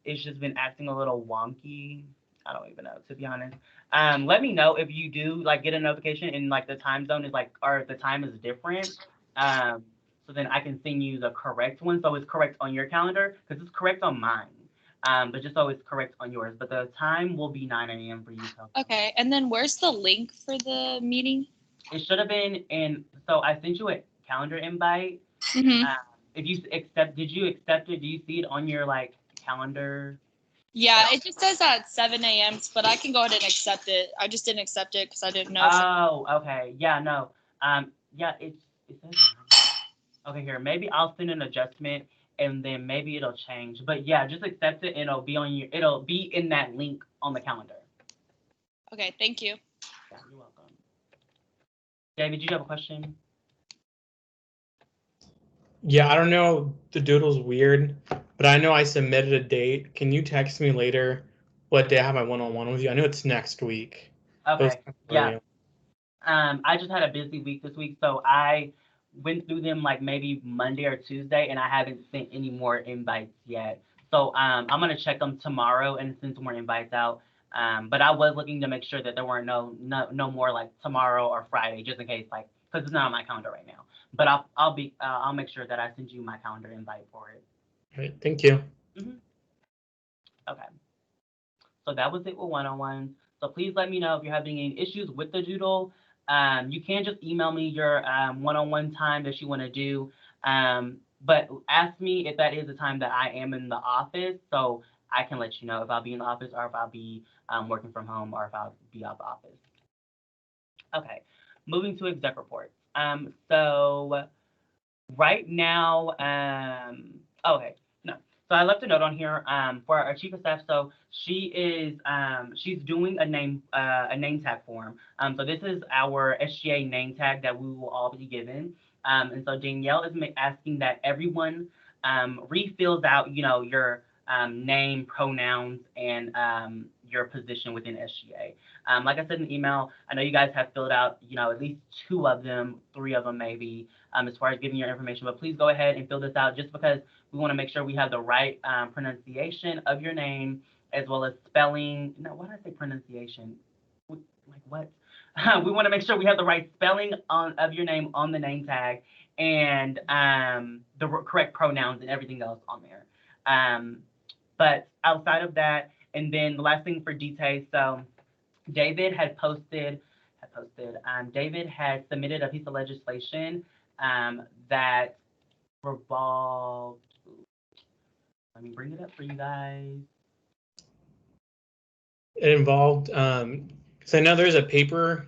It's just been acting a little wonky. I don't even know, to be honest. Let me know if you do like get a notification and like the time zone is like, or if the time is different. So then I can send you the correct one. So it's correct on your calendar because it's correct on mine. But just so it's correct on yours. But the time will be 9 a.m. for you. Okay, and then where's the link for the meeting? It should have been in. So I sent you a calendar invite. Mm-hmm. If you did you accept it? Do you see it on your like calendar? Yeah, it just says at 7 a.m., but I can go ahead and accept it. I just didn't accept it because I didn't know. Oh, okay. Yeah, no. Yeah, it says. Okay, here. Maybe I'll send an adjustment and then maybe it'll change. But yeah, just accept it and it'll be on your. It'll be in that link on the calendar. Okay, thank you. Yeah, you're welcome. David, did you have a question? Yeah, I don't know. The doodle's weird, but I know I submitted a date. Can you text me later what day I have my one-on-one with you? I know it's next week. Okay. Yeah. Early. I just had a busy week this week, so I went through them like maybe Monday or Tuesday, and I haven't sent any more invites yet. So I'm gonna check them tomorrow and send some more invites out. But I was looking to make sure that there weren't no more like tomorrow or Friday, just in case, like, because it's not on my calendar right now. But I'll make sure that I send you my calendar invite for it. All right, thank you. Okay. So that was it with one-on-ones. So please let me know if you're having any issues with the doodle. You can just email me your one-on-one time that you want to do. But ask me if that is the time that I am in the office, so I can let you know if I'll be in the office or if I'll be working from home or if I'll be out of the office. Okay, moving to exec reports. So right now, okay, no. So I left a note on here for our chief of staff. So she is she's doing a name tag form. So this is our SGA name tag that we will all be given. And so Danielle is asking that everyone refills out, you know, your name, pronouns, and your position within SGA. Like I said in the email, I know you guys have filled out, you know, at least 2 of them, 3 of them maybe, as far as giving your information. But please go ahead and fill this out just because we want to make sure we have the right pronunciation of your name as well as spelling. No, why did I say pronunciation? Like what? We want to make sure we have the right spelling of your name on the name tag and the correct pronouns and everything else on there. But outside of that, and then the last thing for DT, so David had David had submitted a piece of legislation that revolved. Let me bring it up for you guys. It involved, because I know there's a paper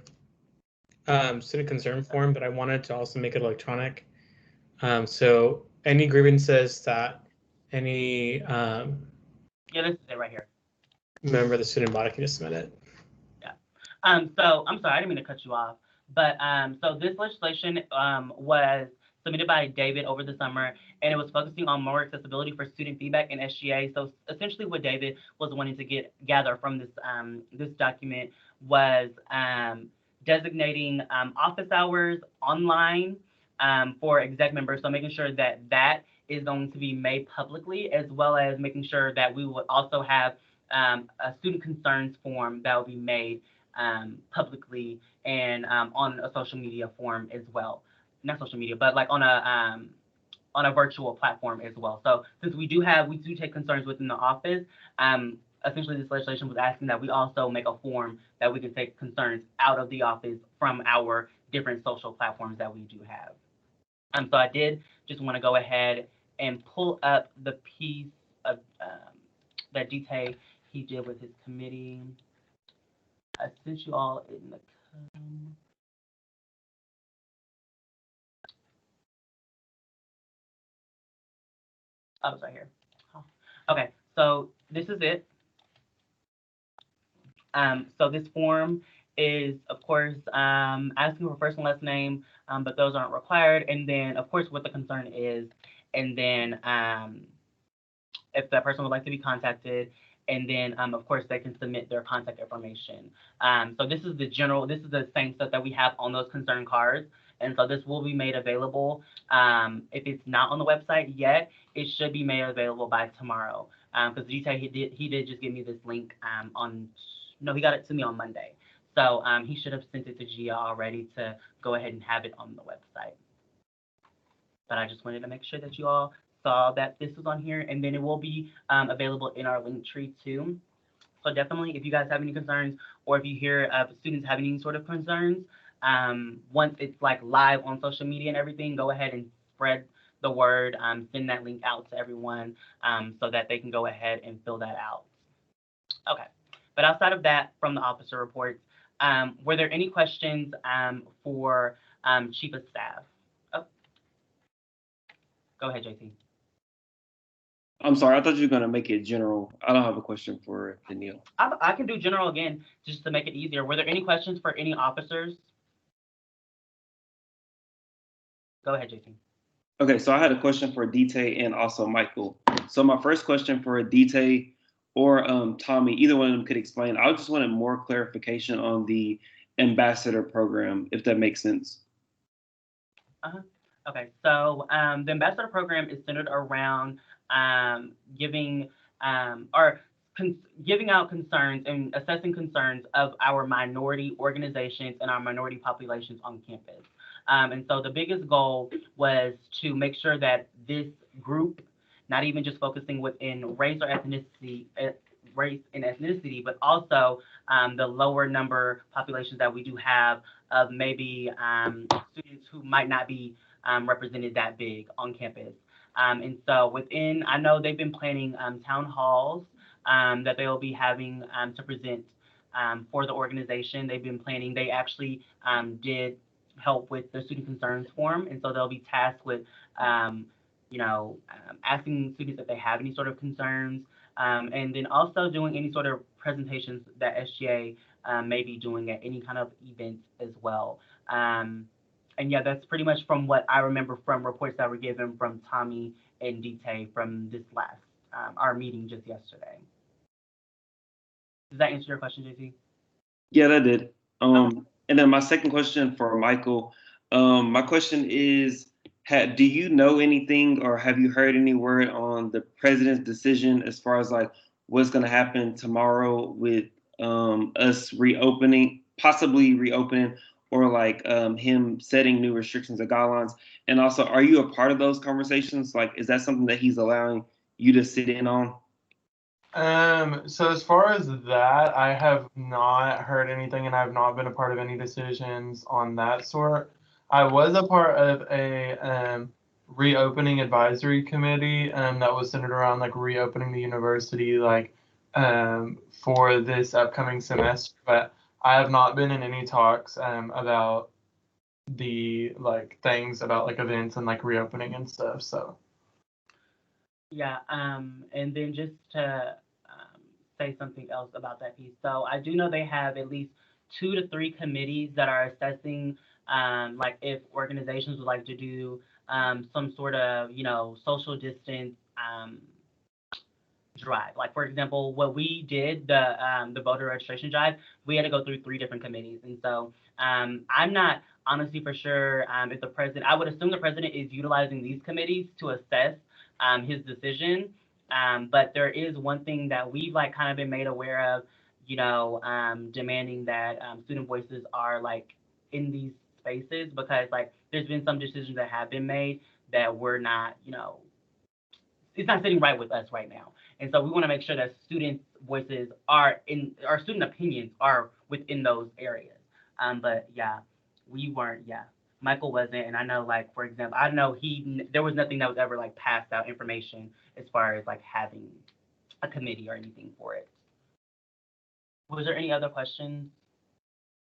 student concern form, but I wanted to also make it electronic. So any grievances that any yeah, this is it right here. member of the student body can just submit it. Yeah. So I'm sorry, I didn't mean to cut you off, but so this legislation was submitted by David over the summer, and it was focusing on more accessibility for student feedback in SGA. So essentially, what David was wanting to gather from this this document was designating office hours online for exec members. So making sure that that is going to be made publicly, as well as making sure that we would also have a student concerns form that will be made publicly and on a social media form as well. Not social media, but like on a virtual platform as well. So since we do take concerns within the office, essentially this legislation was asking that we also make a form that we can take concerns out of the office from our different social platforms that we do have. So I did just want to go ahead and pull up the piece of that DT he did with his committee. I sent you all in the oh, it's right here. Oh. Okay, so this is it. So this form is, of course, asking for first and last name, but those aren't required. And then, of course, what the concern is, and then if that person would like to be contacted, and then of course they can submit their contact information. So this is the same stuff that we have on those concern cards. And so this will be made available. If it's not on the website yet, it should be made available by tomorrow. Because he did just give me this link he got it to me on Monday. So he should have sent it to Gia already to go ahead and have it on the website. But I just wanted to make sure that you all saw that this was on here, and then it will be available in our link tree too. So definitely, if you guys have any concerns, or if you hear of students having any sort of concerns, once it's like live on social media and everything, go ahead and spread the word, send that link out to everyone so that they can go ahead and fill that out. Okay, but outside of that, from the officer reports, were there any questions for Chief of Staff? Oh, go ahead, JT. I'm sorry, I thought you were gonna make it general. I don't have a question for Danielle. I can do general again, just to make it easier. Were there any questions for any officers? Go ahead, JT. Okay, so I had a question for Dite and also Michael. So my first question for Dite or Tommy, either one of them could explain. I just wanted more clarification on the ambassador program, if that makes sense. Okay, so the ambassador program is centered around giving out concerns and assessing concerns of our minority organizations and our minority populations on campus. And so the biggest goal was to make sure that this group, not even just focusing within race and ethnicity, but also the lower number populations that we do have of maybe students who might not be represented that big on campus. And so I know they've been planning town halls that they'll be having to present for the organization. They've been planning, they actually did help with the student concerns form. And so they'll be tasked with, asking students if they have any sort of concerns, and then also doing any sort of presentations that SGA may be doing at any kind of events as well. And yeah, that's pretty much from what I remember from reports that were given from Tommy and Dite from this last, our meeting just yesterday. Does that answer your question, JT? Yeah, that did. And then my second question for Michael, my question is, do you know anything or have you heard any word on the president's decision as far as like what's going to happen tomorrow with us possibly reopening, or like him setting new restrictions or guidelines? And also, are you a part of those conversations? Like, is that something that he's allowing you to sit in on? So as far as that, I have not heard anything, and I have not been a part of any decisions on that sort. I was a part of a reopening advisory committee that was centered around like reopening the university for this upcoming semester, but I have not been in any talks about the things about like events and like reopening and stuff. So yeah, and then just to say something else about that piece. So I do know they have at least 2 to 3 committees that are assessing like if organizations would like to do some sort of, social distance drive. Like for example, what we did, the voter registration drive, we had to go through 3 different committees. And so I'm not honestly for sure if the president, I would assume the president is utilizing these committees to assess his decision. But there is one thing that we've kind of been made aware of, demanding that student voices are in these spaces, because there's been some decisions that have been made that we're not, it's not sitting right with us right now. And so we want to make sure that student voices our student opinions are within those areas. But yeah, we weren't, Michael wasn't, and I know for example, I know there was nothing that was ever passed out information as far as having a committee or anything for it. Was there any other questions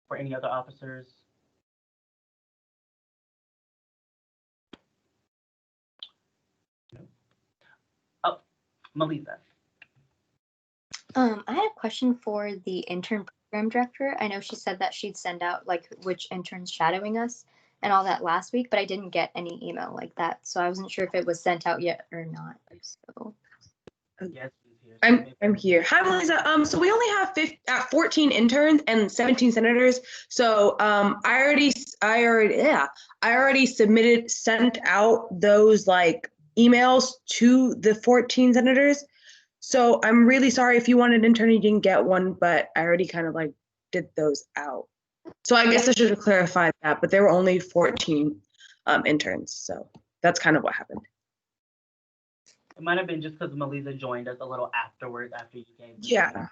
for any other officers? No. Oh, Melissa. I had a question for the intern program director. I know she said that she'd send out which interns shadowing us and all that last week, but I didn't get any email like that, so I wasn't sure if it was sent out yet or not. So Yes, she's here. I'm here. Hi, Melissa. So we only have 14 interns and 17 senators. So I already sent out those like emails to the 14 senators. So I'm really sorry if you wanted an intern, you didn't get one, but I already kind of like did those out. So I guess I should have clarified that, but there were only 14 interns. So that's kind of what happened. It might have been just because Melissa joined us a little afterwards after you gave. Yeah.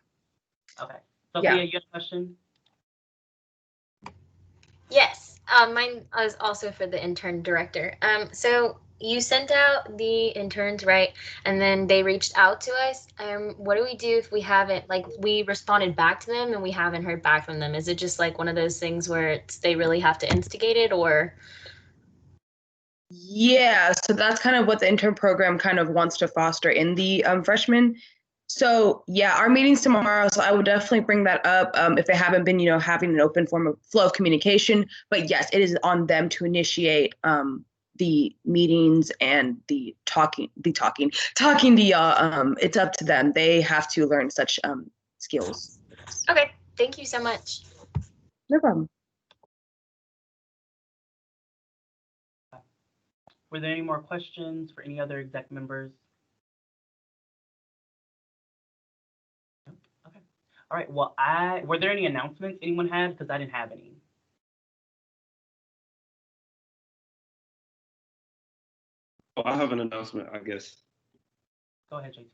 Okay. Sophia, you have a question? Yes, mine is also for the intern director. So you sent out the interns, right? And then they reached out to us. What do we do if we haven't, like, we responded back to them and we haven't heard back from them? Is it just like one of those things where they really have to instigate it, or? Yeah, so that's kind of what the intern program kind of wants to foster in the freshmen. So yeah, our meeting's tomorrow, so I would definitely bring that up if they haven't been, having an open flow of communication. But yes, it is on them to initiate the meetings and the talking to y'all. It's up to them. They have to learn such skills. Okay, thank you so much. No problem. Were there any more questions for any other exec members? No? Okay. All right. Well, were there any announcements anyone had? Because I didn't have any. Oh, I have an announcement, I guess. Go ahead, JT.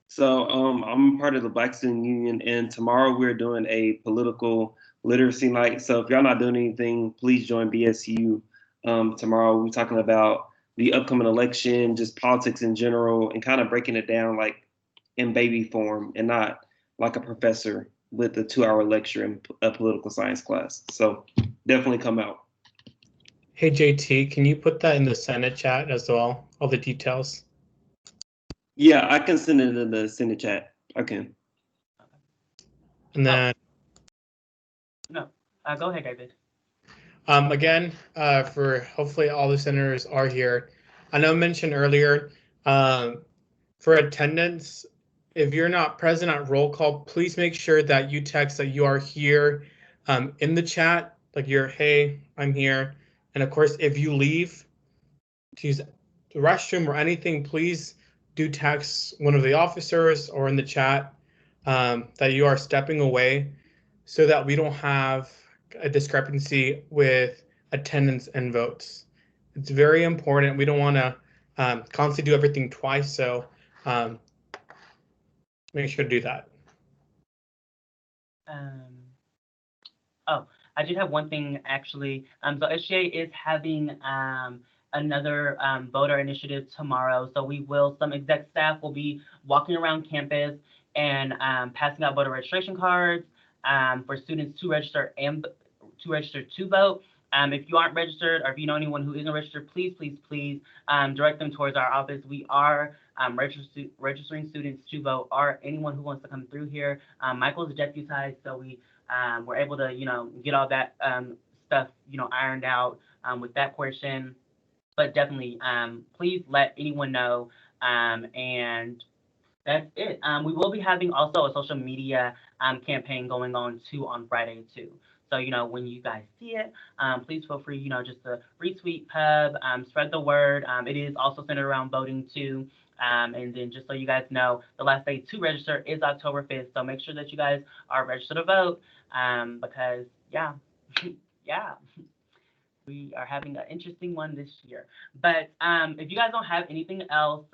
So I'm part of the Black Student Union, and tomorrow we're doing a political literacy night. So if y'all not doing anything, please join BSU. Tomorrow we're talking about the upcoming election, just politics in general, and kind of breaking it down like in baby form and not like a professor with a 2-hour lecture in a political science class. So definitely come out. Hey JT, can you put that in the Senate chat as well? All the details. Yeah, I can send it in the Senate chat. I can. And then No, go ahead, David. again, for hopefully all the senators are here. I know I mentioned earlier, for attendance, if you're not present at roll call, please make sure that you text that you are here in the chat, like hey, I'm here. And of course, if you leave to use the restroom or anything, please do text one of the officers or in the chat that you are stepping away so that we don't have a discrepancy with attendance and votes. It's very important. We don't want to constantly do everything twice, so make sure to do that. Oh, I did have one thing actually. So SGA is having another voter initiative tomorrow. So some exec staff will be walking around campus and passing out voter registration cards for students to register to vote. If you aren't registered or if you know anyone who isn't registered, please direct them towards our office. We are registering students to vote, or anyone who wants to come through here. Michael is deputized, so we're able to, get all that stuff, ironed out with that portion. But definitely, please let anyone know. And that's it. We will be having also a social media campaign going on too on Friday too. So, when you guys see it, please feel free, just to retweet Pub, spread the word. It is also centered around voting too. And then just so you guys know, the last day to register is October 5th. So make sure that you guys are registered to vote because, yeah, we are having an interesting one this year. But if you guys don't have anything else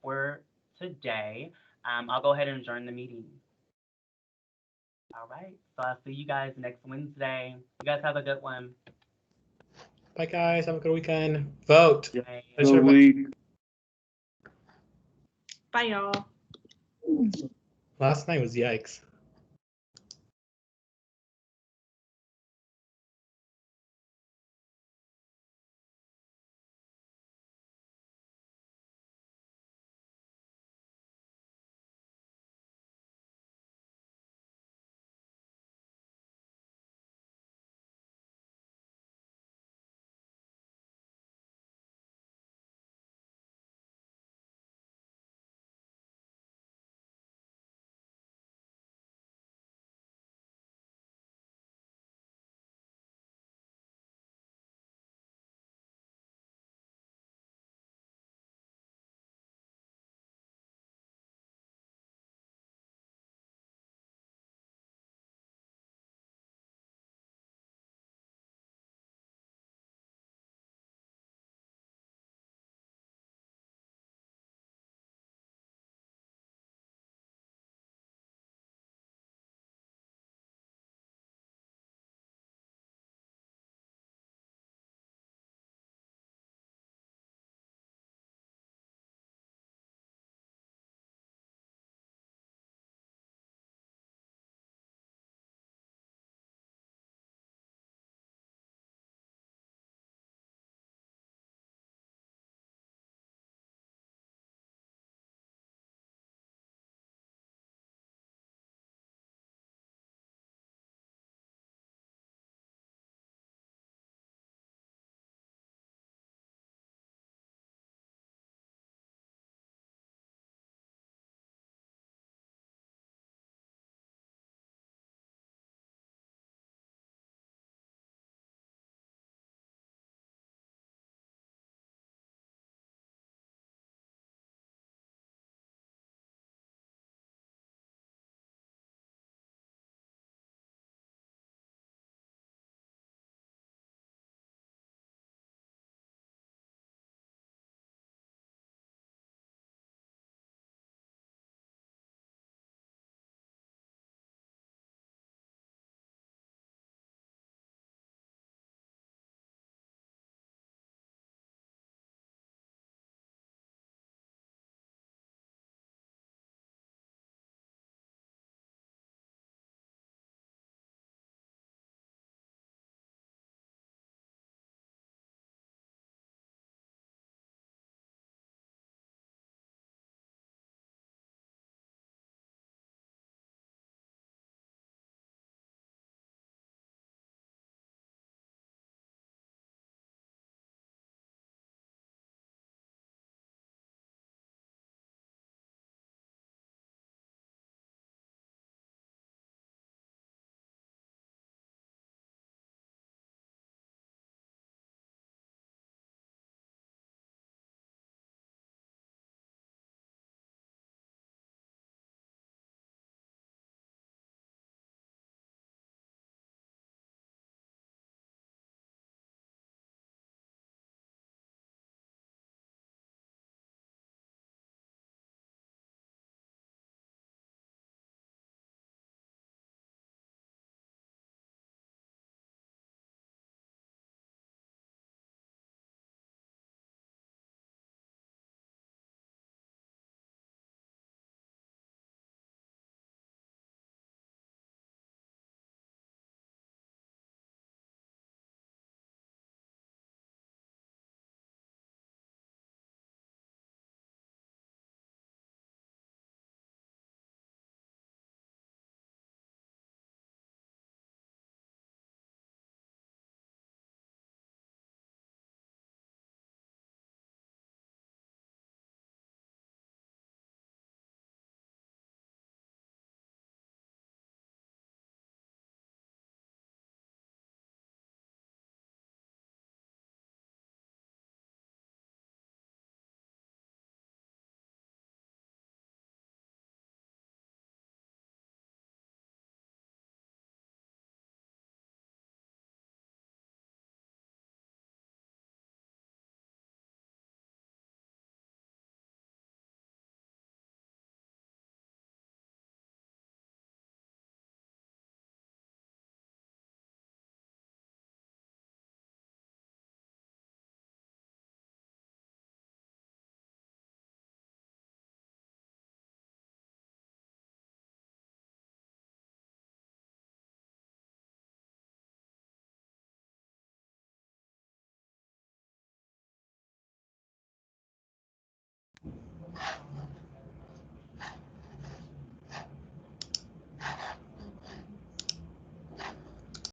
for today, I'll go ahead and adjourn the meeting. All right. So I'll see you guys next Wednesday. You guys have a good one. Bye, guys. Have a good weekend. Vote. Good week. Bye, y'all. Last night was yikes.